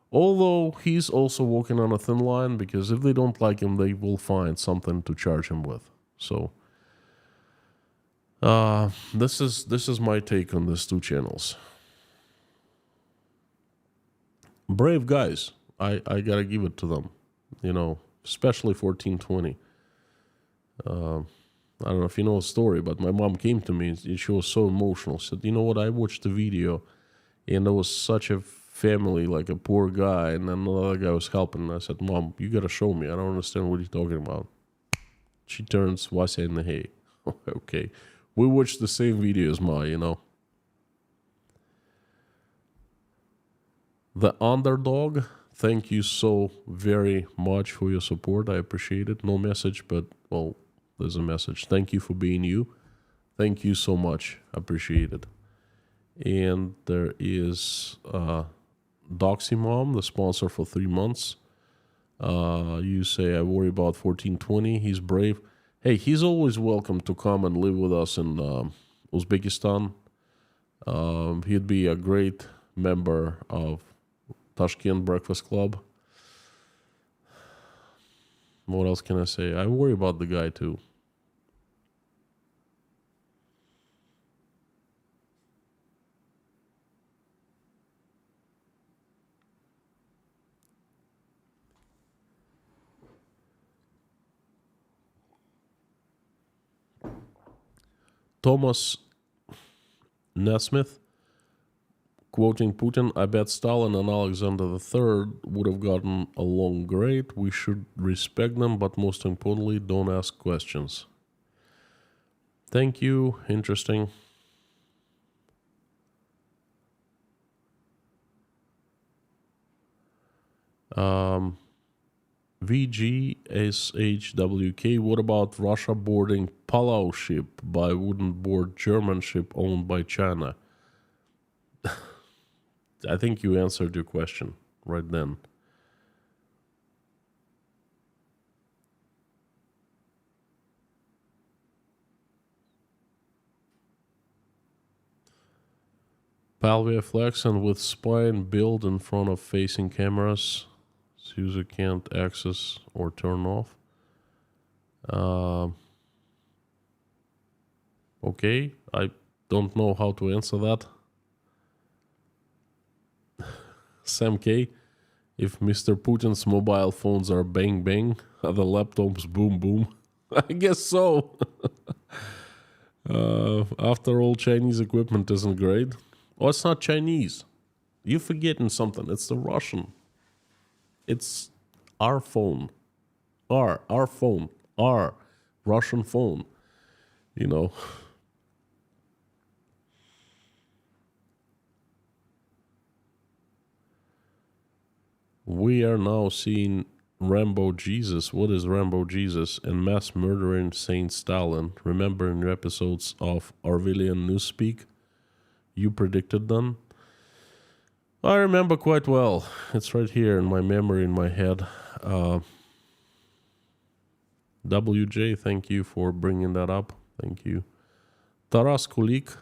Although he's also walking on a thin line, because if they don't like him, they will find something to charge him with. So this is my take on these two channels. Brave guys, I gotta give it to them, especially 1420. I don't know if you know the story, but my mom came to me and she was so emotional. She said, you know what, I watched the video and there was such a family, like a poor guy, and then another guy was helping. And I said, Mom, you gotta show me. I don't understand what you're talking about. She turns Vasya in the hay. Okay. We watched the same videos, Ma, The Underdog, thank you so very much for your support. I appreciate it. No message, but, well, there's a message. Thank you for being you. Thank you so much. Appreciate it. And there is Doxy Mom, the sponsor for 3 months. You say, I worry about 1420. He's brave. Hey, he's always welcome to come and live with us in Uzbekistan. He'd be a great member of Tashkent Breakfast Club. What else can I say? I worry about the guy too. Thomas Nesmith, quoting Putin, I bet Stalin and Alexander III would have gotten along great. We should respect them, but most importantly, don't ask questions. Thank you. Interesting. VGSHWK, what about Russia boarding Palau ship by wouldn't board German ship owned by China? I think you answered your question right then. Palvia flex and with spine build in front of facing cameras. User can't access or turn off. Okay, I don't know how to answer that. Sam K, if Mr. Putin's mobile phones are bang bang, are the laptops boom boom? I guess so. After all, Chinese equipment isn't great. Oh, it's not Chinese. You're forgetting something. It's the Russian. It's our phone. Our phone. Our Russian phone. You know. We are now seeing Rambo Jesus. What is Rambo Jesus? And mass murdering Saint Stalin. Remember in your episodes of Orwellian Newspeak, you predicted them? I remember quite well. It's right here in my memory, in my head. WJ, thank you for bringing that up. Thank you. Taras Kulik,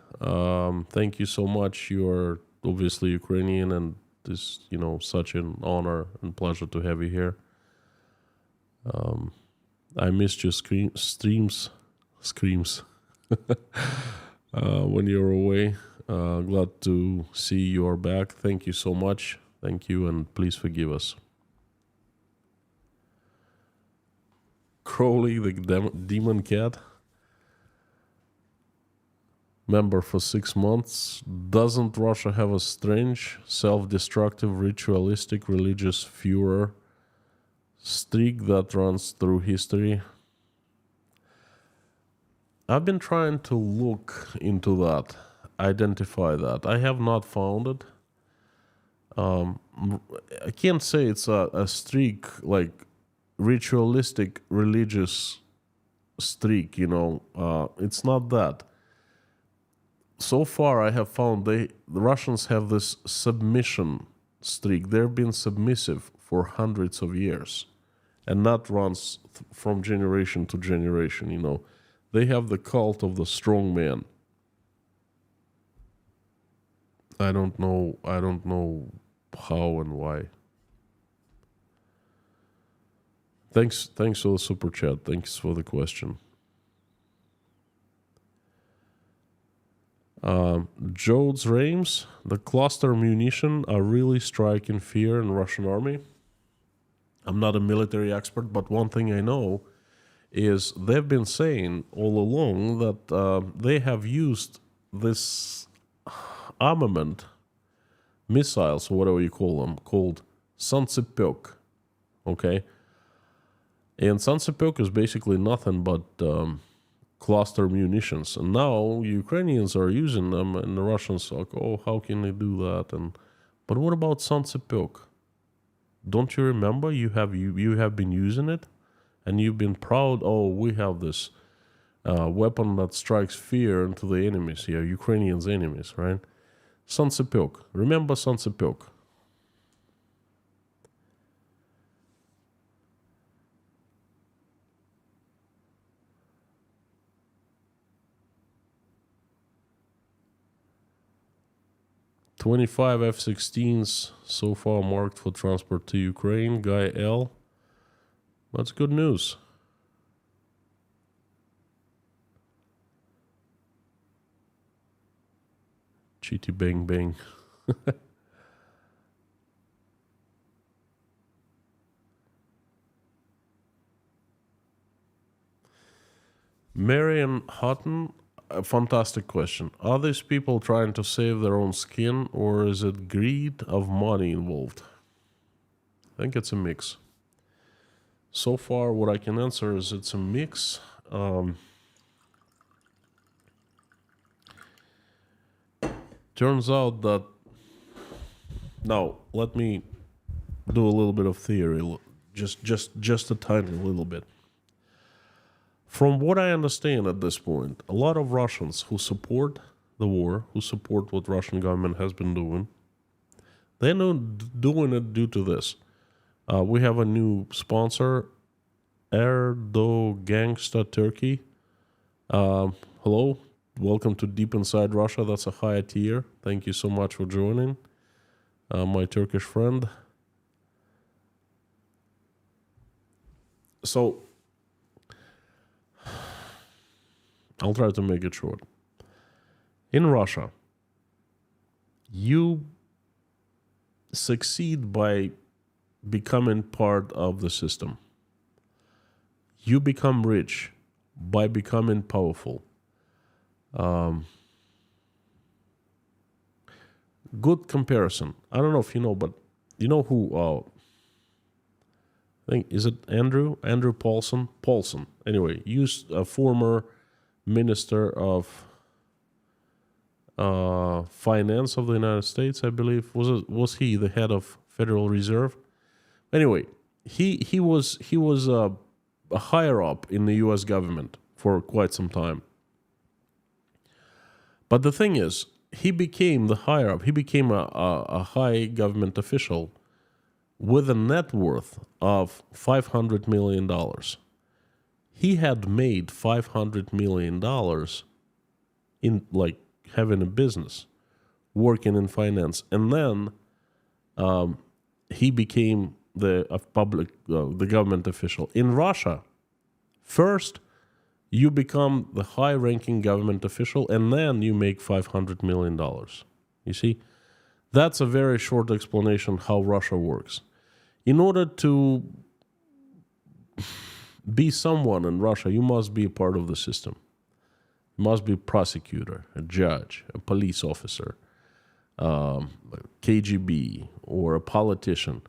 thank you so much. You're obviously Ukrainian, and it's, you know, such an honor and pleasure to have you here. I missed your screams when you were away. Glad to see you're back. Thank you so much. Thank you, and please forgive us. Crowley, the demon cat, member for 6 months. Doesn't Russia have a strange, self-destructive, ritualistic, religious furor streak that runs through history? I've been trying to look into that, identify that. I have not found it. I can't say it's a streak, like ritualistic, religious streak, you know. It's not that. So far, I have found the Russians have this submission streak. They've been submissive for hundreds of years, and that runs from generation to generation, you know. They have the cult of the strong man. I don't know how and why. Thanks for the super chat. Thanks for the question. Jodes Reims, the cluster munition are really striking fear in Russian army. I'm not a military expert, but one thing I know is they've been saying all along that they have used this armament, missiles, or whatever you call them, called SANCTIFIED. Okay? And SANCTIFIED is basically nothing but cluster munitions. And now Ukrainians are using them, and the Russians are like, oh, how can they do that? And But what about SANCTIFIED? Don't you remember you have been using it, and you've been proud? Oh, we have this weapon that strikes fear into the enemies here, Ukrainians' enemies, right? SANCTIFIED. Remember SANCTIFIED. "25 F-16s so far marked for transport to Ukraine." Guy L. That's good news. Chitty bang bang. Marian Hutton, a fantastic question. Are these people trying to save their own skin, or is it greed of money involved? I think it's a mix. So far, what I can answer is it's a mix. Turns out that... Now, let me do a little bit of theory, just a tiny little bit. From what I understand at this point, a lot of Russians who support the war, who support what Russian government has been doing, they're not doing it due to this. We have a new sponsor, Erdo Gangsta Turkey. Hello, welcome to Deep Inside Russia. That's a higher tier. Thank you so much for joining, my Turkish friend. So, I'll try to make it short. In Russia, you succeed by becoming part of the system. You become rich by becoming powerful. Good comparison. I don't know if you know, but you know who... I think, is it Andrew Paulson? Paulson. Anyway, used a former Minister of Finance of the United States, I believe. Was he the head of Federal Reserve? Anyway, he was a higher up in the U.S. government for quite some time. But the thing is, he became the higher up. He became a high government official with a net worth of $500 million. He had made $500 million in, like, having a business, working in finance. And then he became the government official. In Russia, first you become the high-ranking government official, and then you make $500 million. You see? That's a very short explanation how Russia works. In order to be someone in Russia, you must be a part of the system. You must be a prosecutor, a judge, a police officer, KGB, or a politician.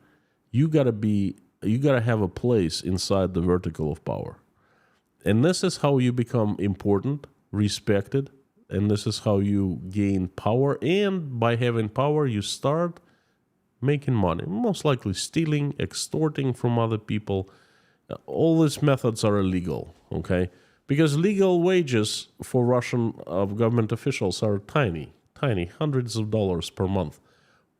You gotta have a place inside the vertical of power. And this is how you become important, respected, and this is how you gain power. And by having power, you start making money, most likely stealing, extorting from other people. All these methods are illegal, okay? Because legal wages for Russian government officials are tiny, hundreds of dollars per month.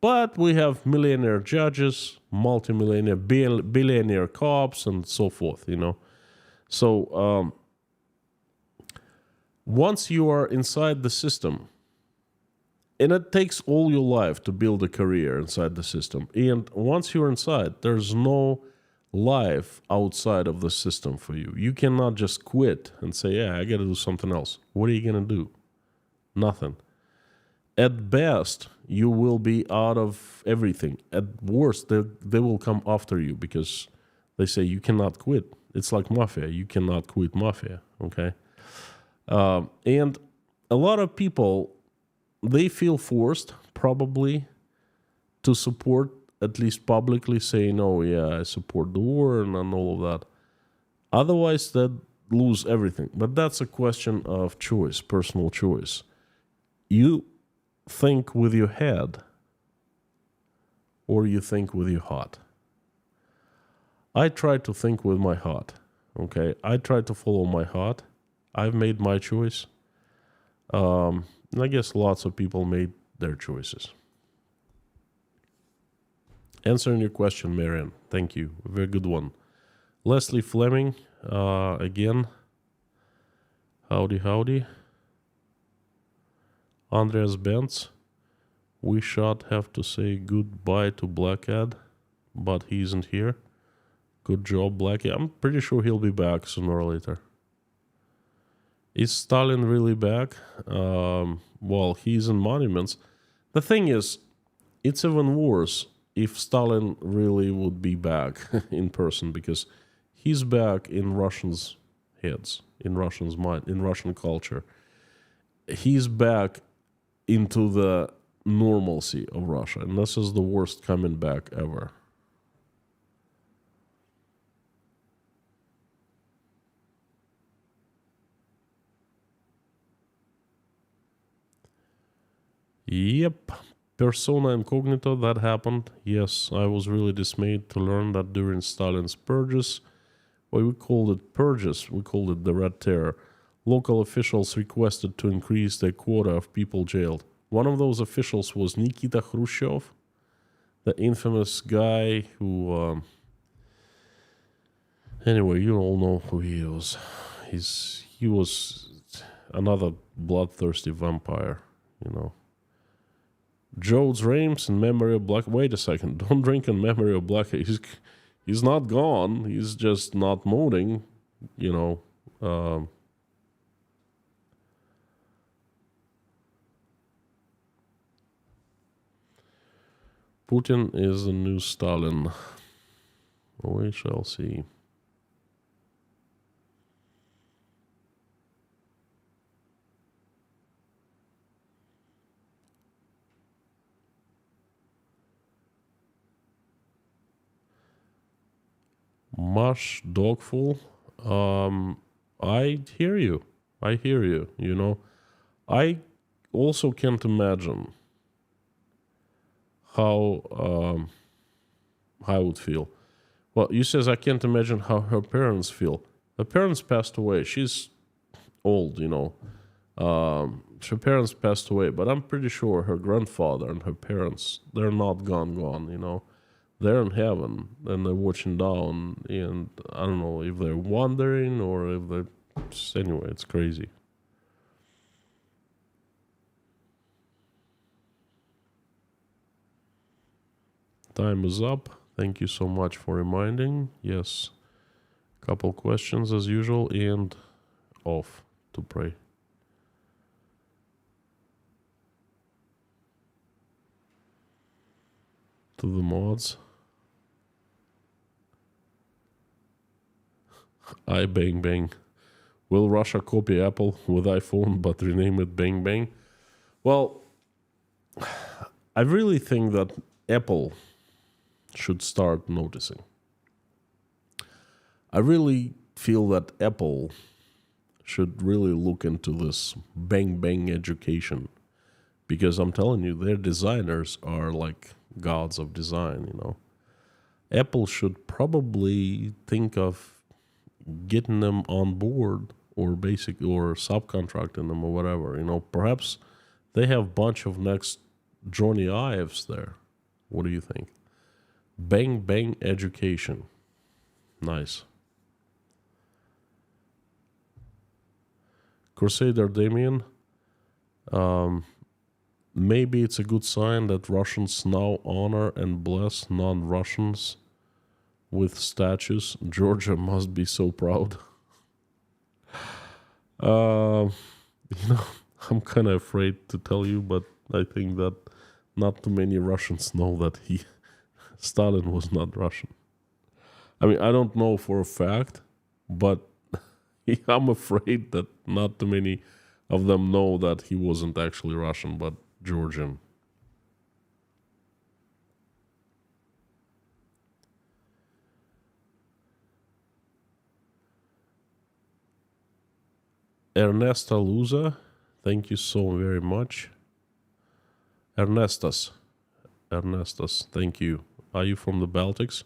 But we have millionaire judges, multimillionaire, billionaire cops, and so forth, you know. So once you are inside the system, and it takes all your life to build a career inside the system. And once you're inside, there's no life outside of the system for you. You cannot just quit and say, yeah, I got to do something else. What are you going to do? Nothing. At best, you will be out of everything. At worst, they will come after you because they say you cannot quit. It's like mafia. You cannot quit mafia, okay? And a lot of people, they feel forced, probably, to support, at least publicly, saying, oh, yeah, I support the war and all of that. Otherwise, they'd lose everything. But that's a question of choice, personal choice. You think with your head, or you think with your heart? I try to think with my heart. Okay, I try to follow my heart. I've made my choice. And I guess lots of people made their choices. Answering your question, Marian. Thank you. A very good one. Leslie Fleming, again. Howdy. Andreas Benz. We should have to say goodbye to Blackhead, but he isn't here. Good job, Blackie. I'm pretty sure he'll be back sooner or later. Is Stalin really back? Well, he's in monuments. The thing is, it's even worse if Stalin really would be back in person, because he's back in Russians' heads, in Russians' mind, in Russian culture. He's back into the normalcy of Russia, and this is the worst coming back ever. Yep, persona incognito, that happened. Yes, I was really dismayed to learn that during Stalin's purges, well, we called it purges, we called it the Red Terror, local officials requested to increase their quota of people jailed. One of those officials was Nikita Khrushchev, the infamous guy who... anyway, you all know who he was. He was another bloodthirsty vampire, you know. Joe's Rames in memory of Black... Wait a second, don't drink in memory of Black... He's not gone, he's just not moaning, you know. Putin is the new Stalin. We shall see. Mush Dogful. I hear you. You know, I also can't imagine how I would feel. Well, you says I can't imagine how her parents feel. Her parents passed away. She's old, you know. Her parents passed away, but I'm pretty sure her grandfather and her parents, they're not gone, you know. They're in heaven, and they're watching down, and I don't know if they're wandering or if they're... Anyway, it's crazy. Time is up. Thank you so much for reminding. Yes, couple questions as usual, and off to pray. To the mods. I bang bang. Will Russia copy Apple with iPhone but rename it bang bang? Well, I really think that Apple should start noticing. I really feel that Apple should really look into this bang bang education, because I'm telling you, their designers are like gods of design, you know. Apple should probably think of getting them on board, or subcontracting them or whatever, you know. Perhaps they have a bunch of next Johnny Ives there. What do you think? Bang bang education. Nice. Crusader Damien, maybe it's a good sign that Russians now honor and bless non-Russians with statues. Georgia must be so proud. You know, I'm kind of afraid to tell you, but I think that not too many Russians know that Stalin was not Russian. I mean, I don't know for a fact, but I'm afraid that not too many of them know that he wasn't actually Russian, but Georgian. Ernesta Luza, thank you so very much. Ernestas, Ernestus, thank you. Are you from the Baltics?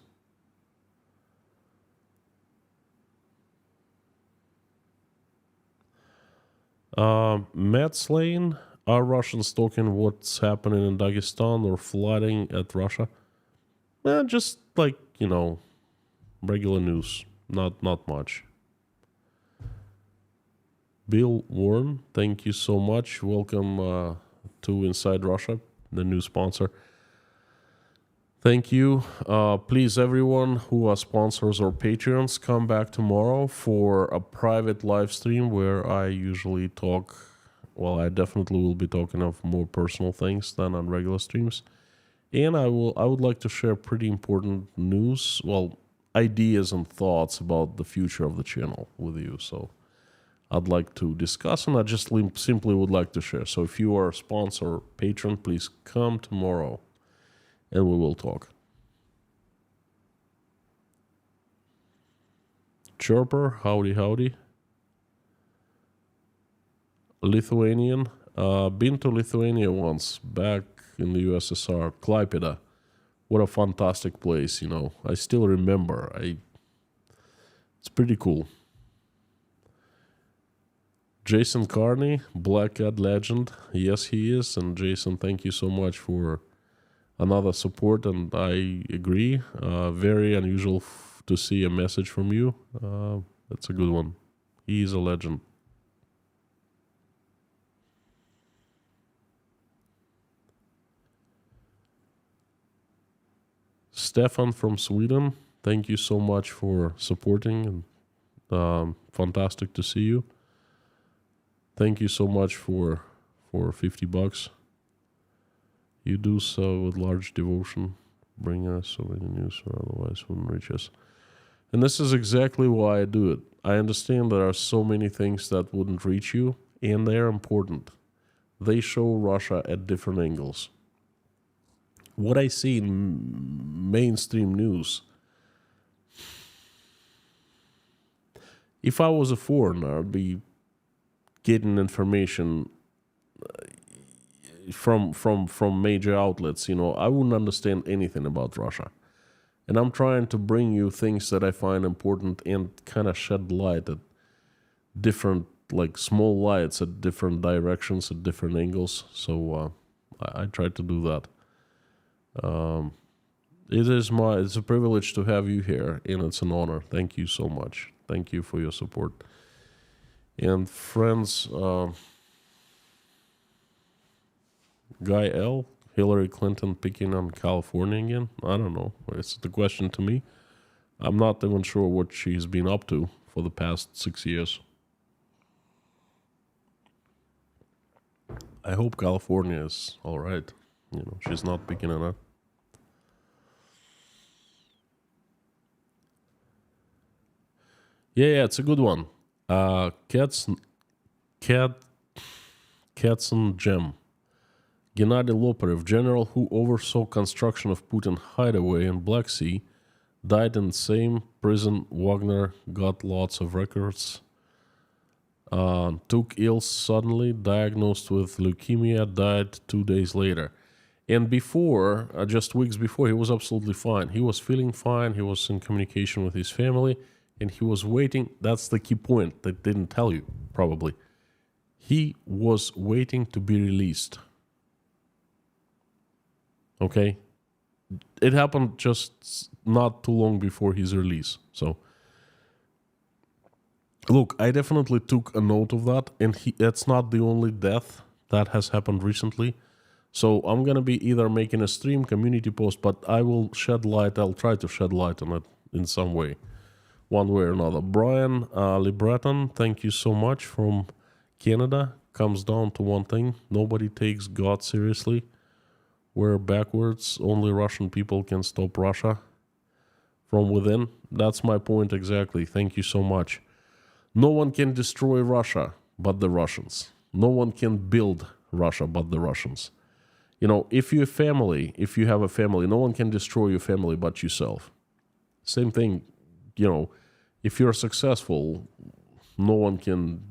Matt Slane, are Russians talking what's happening in Dagestan or flooding at Russia? Just like, regular news. Not much. Bill Warren, thank you so much. Welcome to Inside Russia, the new sponsor. Thank you. Please, everyone who are sponsors or patrons, come back tomorrow for a private live stream where I usually talk. Well, I definitely will be talking of more personal things than on regular streams. And I would like to share pretty important news, ideas and thoughts about the future of the channel with you. So I'd like to discuss, and I just simply would like to share. So if you are a sponsor or patron, please come tomorrow and we will talk. Chirper, howdy. Lithuanian, been to Lithuania once, back in the USSR, Klaipėda. What a fantastic place, I still remember. It's pretty cool. Jason Carney, Black Cat legend. Yes, he is. And Jason, thank you so much for another support. And I agree. Very unusual to see a message from you. That's a good one. He is a legend. Stefan from Sweden, thank you so much for supporting. And fantastic to see you. Thank you so much for $50. You do so with large devotion, bring us so many news or otherwise wouldn't reach us. And this is exactly why I do it. I understand there are so many things that wouldn't reach you, and they're important. They show Russia at different angles. What I see in mainstream news, if I was a foreigner, I'd be getting information from major outlets. I wouldn't understand anything about Russia. And I'm trying to bring you things that I find important and kind of shed light at different, small lights at different directions, at different angles. So I try to do that. It's a privilege to have you here, and it's an honor. Thank you so much. Thank you for your support. And friends, Guy L, Hillary Clinton picking on California again? I don't know. It's the question to me. I'm not even sure what she's been up to for the past 6 years. I hope California is all right. She's not picking on it. Yeah, it's a good one. Cats and Gem. Gennady Loparev, general who oversaw construction of Putin hideaway in Black Sea, died in the same prison Wagner got lots of records. Took ill suddenly, diagnosed with leukemia, died 2 days later. And before, just weeks before, he was absolutely fine. He was feeling fine. He was in communication with his family, and he was waiting. That's the key point that didn't tell you, probably. He was waiting to be released. Okay? It happened just not too long before his release. So, look, I definitely took a note of that, and that's not the only death that has happened recently. So I'm going to be either making a stream, community post, but I will shed light. I'll try to shed light on it in some way, one way or another. Brian Libreton, thank you so much, from Canada. Comes down to one thing. Nobody takes God seriously. We're backwards. Only Russian people can stop Russia from within. That's my point exactly. Thank you so much. No one can destroy Russia but the Russians. No one can build Russia but the Russians. If you have a family, no one can destroy your family but yourself. Same thing, if you're successful, no one can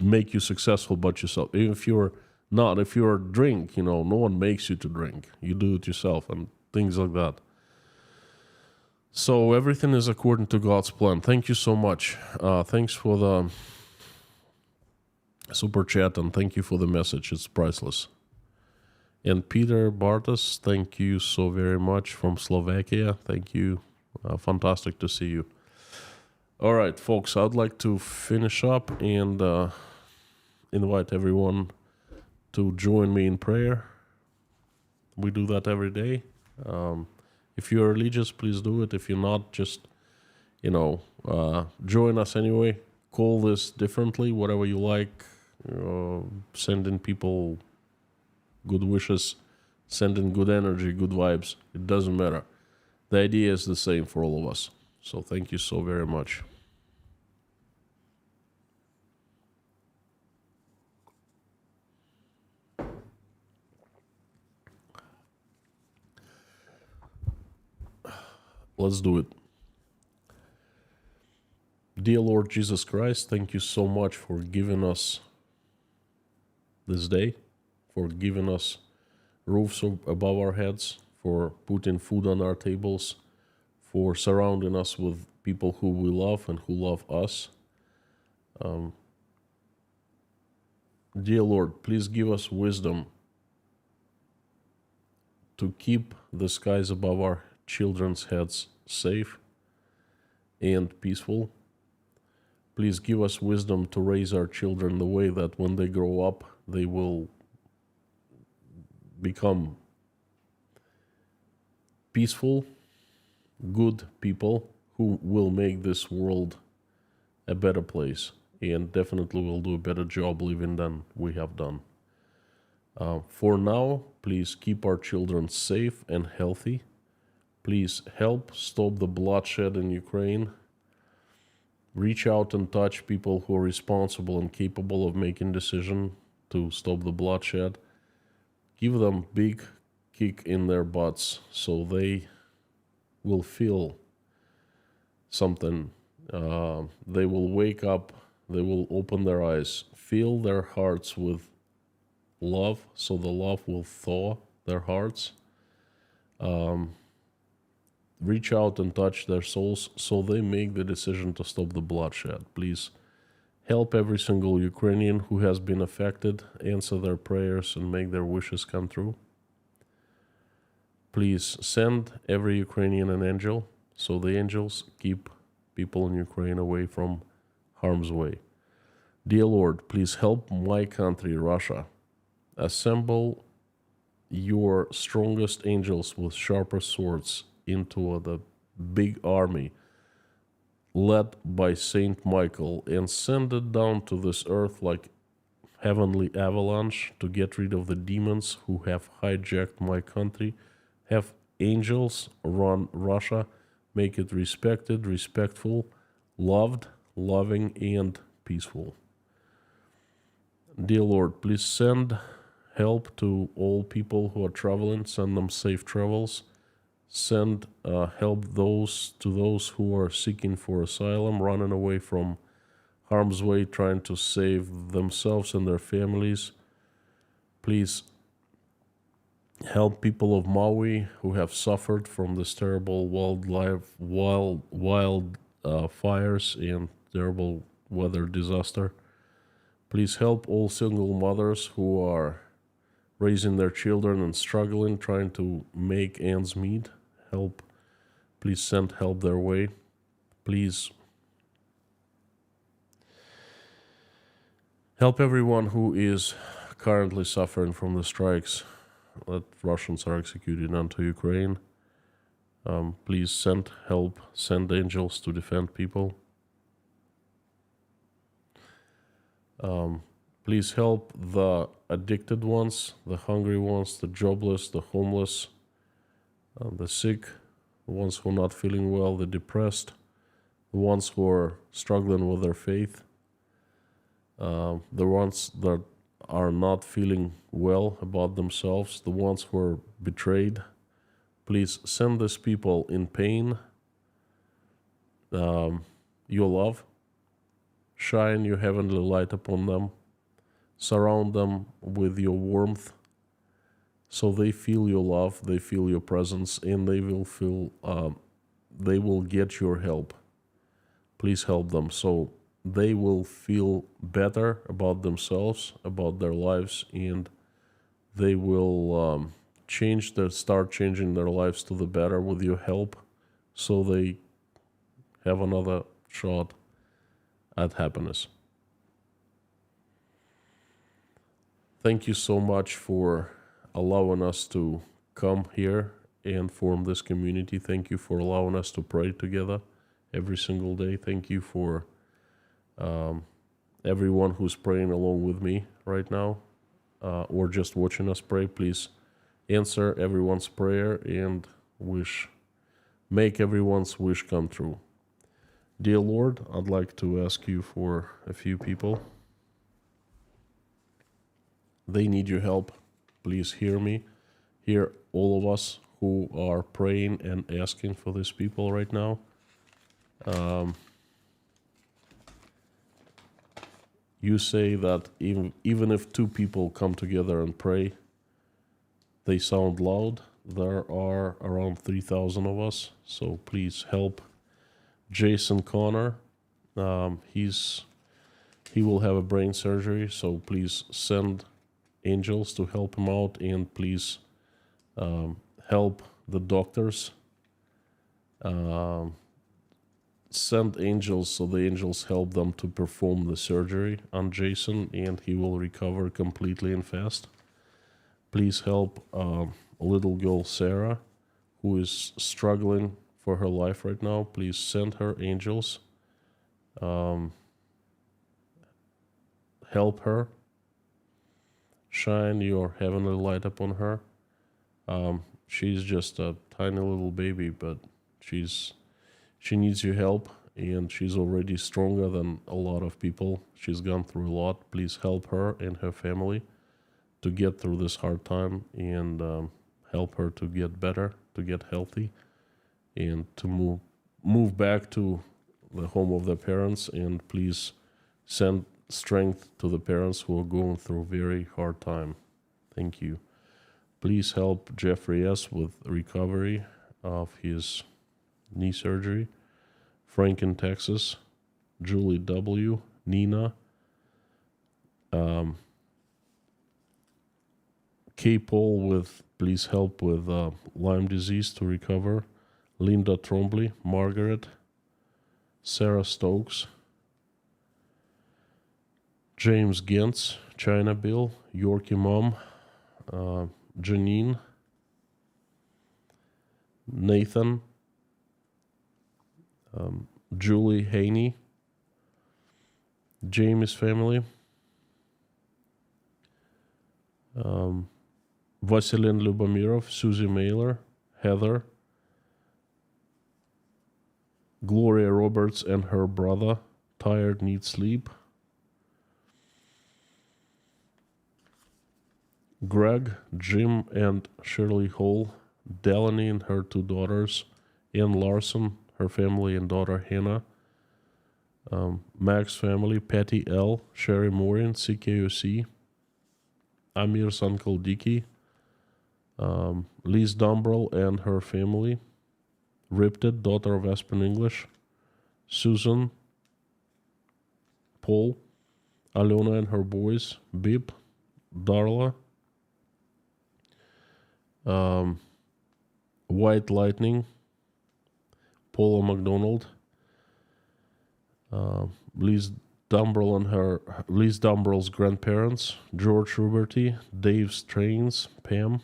make you successful but yourself. If you're Not if you're drink, no one makes you to drink. You do it yourself and things like that. So everything is according to God's plan. Thank you so much. Thanks for the super chat and thank you for the message. It's priceless. And Peter Bartas, thank you so very much from Slovakia. Thank you. Fantastic to see you. All right, folks, I'd like to finish up and invite everyone to join me in prayer. We do that every day. If you're religious, please do it. If you're not, just, join us anyway. Call this differently, whatever you like. Sending people good wishes, sending good energy, good vibes. It doesn't matter. The idea is the same for all of us. So thank you so very much. Let's do it. Dear Lord Jesus Christ, thank you so much for giving us this day, for giving us roofs above our heads, for putting food on our tables, for surrounding us with people who we love and who love us. Dear Lord, please give us wisdom to keep the skies above our children's heads safe and peaceful. Please give us wisdom to raise our children the way that when they grow up, they will become peaceful, good people who will make this world a better place and definitely will do a better job living than we have done. For now, please keep our children safe and healthy. Please help stop the bloodshed in Ukraine. Reach out and touch people who are responsible and capable of making decisions to stop the bloodshed. Give them big kick in their butts so they will feel something. They will wake up. They will open their eyes. Fill their hearts with love so the love will thaw their hearts. Reach out and touch their souls so they make the decision to stop the bloodshed. Please help every single Ukrainian who has been affected, answer their prayers and make their wishes come true. Please send every Ukrainian an angel so the angels keep people in Ukraine away from harm's way. Dear Lord, please help my country, Russia, assemble your strongest angels with sharper swords into the big army led by Saint Michael and send it down to this earth like heavenly avalanche to get rid of the demons who have hijacked my country. Have angels run Russia, make it respected, respectful, loved, loving, and peaceful. Dear Lord, please send help to all people who are traveling, send them safe travels. Send help to those who are seeking for asylum, running away from harm's way, trying to save themselves and their families. Please help people of Maui who have suffered from this terrible wild fires and terrible weather disaster. Please help all single mothers who are raising their children and struggling, trying to make ends meet. Please send help their way. Please help everyone who is currently suffering from the strikes that Russians are executing onto Ukraine. Please send help, send angels to defend people. Please help the addicted ones, the hungry ones, the jobless, the homeless, the sick, the ones who are not feeling well, the depressed, the ones who are struggling with their faith, the ones that are not feeling well about themselves, the ones who are betrayed. Please send these people in pain your love. Shine your heavenly light upon them. Surround them with your warmth so they feel your love, they feel your presence, and they will get your help. Please help them so they will feel better about themselves, about their lives, and they will start changing their lives to the better with your help, so they have another shot at happiness. Thank you so much for allowing us to come here and form this community. Thank you for allowing us to pray together every single day. Thank you for everyone who's praying along with me right now, or just watching us pray. Please answer everyone's prayer and make everyone's wish come true. Dear Lord, I'd like to ask you for a few people. They need your help. Please hear me. Hear all of us who are praying and asking for these people right now. You say that even if two people come together and pray, they sound loud. There are around 3,000 of us, so please help Jason Connor. He will have a brain surgery, so please send angels to help him out, and please help the doctors. Send angels so the angels help them to perform the surgery on Jason, and he will recover completely and fast. Please help little girl Sarah, who is struggling for her life right now. Please send her angels. Help her. Shine your heavenly light upon her. She's just a tiny little baby, but she needs your help, and she's already stronger than a lot of people. She's gone through a lot. Please help her and her family to get through this hard time, and help her to get better, to get healthy, and to move back to the home of their parents. And please send strength to the parents who are going through a very hard time. Thank you. Please help Jeffrey S. with recovery of his knee surgery. Frank in Texas. Julie W. Nina. K. Paul please help with Lyme disease to recover. Linda Trombley. Margaret. Sarah Stokes. James Gentz, China Bill, Yorkie Mom, Janine, Nathan, Julie Haney, Jamie's family, Vasilin Lubomirov, Susie Mailer, Heather, Gloria Roberts and her brother, tired, need sleep, Greg, Jim and Shirley Hall, Delaney and her two daughters, Ann Larson, her family and daughter Hannah, Mac's family, Patty L, Sherry Morin, CKOC, Amir's uncle Dicky, Liz Dumbrell and her family, Ripted, daughter of Aspen English, Susan, Paul, Alona and her boys, Bip, Darla, White Lightning, Paula McDonald, Liz Dumbrell's grandparents, George Ruberty, Dave Strains, Pam,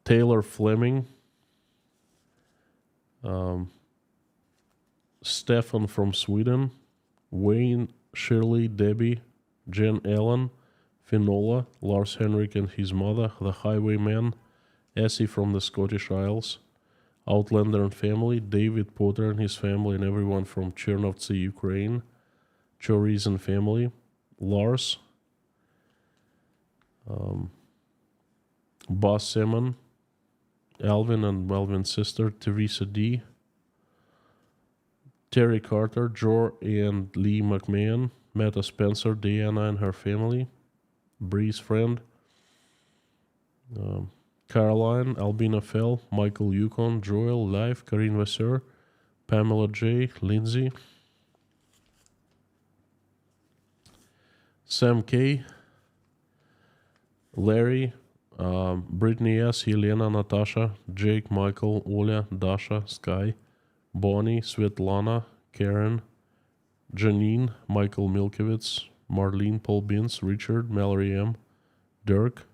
Taylor Fleming, Stefan from Sweden, Wayne, Shirley, Debbie, Jen Allen, Finola, Lars Henrik and his mother, the Highwayman, Essie from the Scottish Isles, Outlander and family, David Potter and his family, and everyone from Chernovtsi, Ukraine, Choriz and family, Lars, Boss Simon, Alvin and Melvin's sister, Teresa D, Terry Carter, Jor and Lee McMahon, Meta Spencer, Deanna and her family, Bree's friend, Caroline, Albina Fell, Michael Yukon, Joel, Life, Karine Vasseur, Pamela J, Lindsay, Sam K, Larry, Brittany S, Helena, Natasha, Jake, Michael, Oля, Dasha, Sky, Bonnie, Svetlana, Karen, Janine, Michael Milkowitz, Marlene, Paul Bins, Richard, Mallory M, Dirk,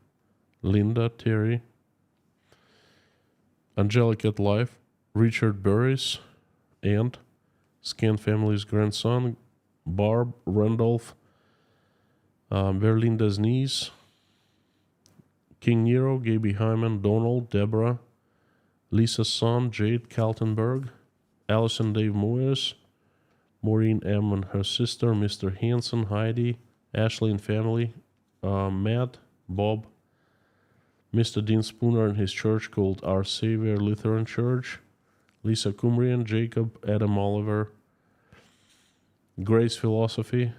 Linda, Terry, Angelic at Life, Richard Burris, and Scan Family's grandson, Barb, Randolph, Verlinda's niece, King Nero, Gaby Hyman, Donald, Deborah, Lisa's son, Jade Kaltenberg, Allison Dave Moyes, Maureen M and her sister, Mr. Hanson, Heidi, Ashley and family, Matt, Bob, Mr. Dean Spooner and his church called Our Savior Lutheran Church, Lisa Cumbrian, Jacob, Adam Oliver, Grace Philosophy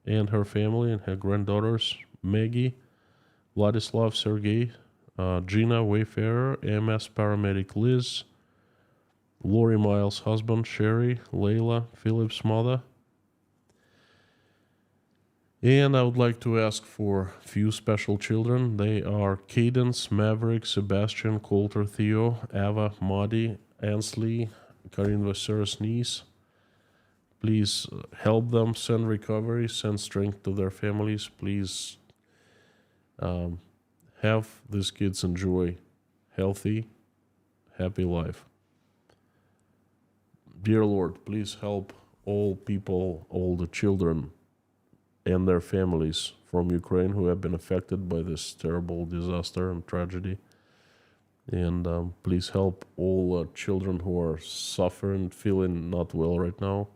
and her family and her granddaughters, Maggie, Vladislav Sergey, Gina Wayfarer, MS paramedic Liz, Lori Miles' husband, Sherry, Layla, Philip's mother. And I would like to ask for a few special children. They are Cadence, Maverick, Sebastian, Coulter, Theo, Ava, Maddie, Ansley, Karin Vasseur's niece. Please help them, send recovery, send strength to their families. Please have these kids enjoy healthy, happy life. Dear Lord, please help all people, all the children and their families from Ukraine who have been affected by this terrible disaster and tragedy. And please help all children who are suffering, feeling not well right now.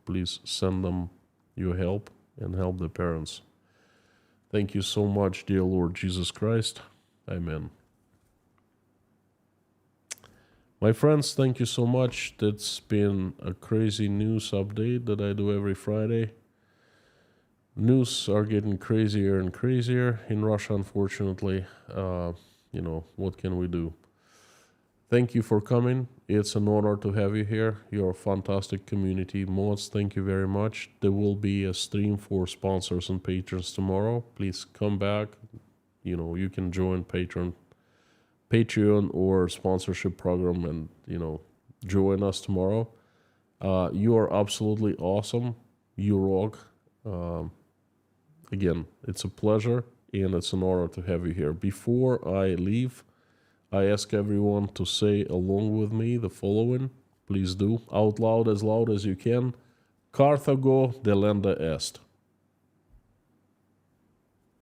Please send them your help and help the parents. Thank you so much, dear Lord Jesus Christ. Amen. My friends, thank you so much. That's been a crazy news update that I do every Friday. News are getting crazier and crazier in Russia, unfortunately. What can we do? Thank you for coming. It's an honor to have you here. You're a fantastic community. Mods, thank you very much. There will be a stream for sponsors and patrons tomorrow. Please come back. You can join Patreon or sponsorship program and, join us tomorrow. You are absolutely awesome. You rock. Again, it's a pleasure and it's an honor to have you here. Before I leave, I ask everyone to say along with me the following. Please do, out loud as you can. Carthago delenda est.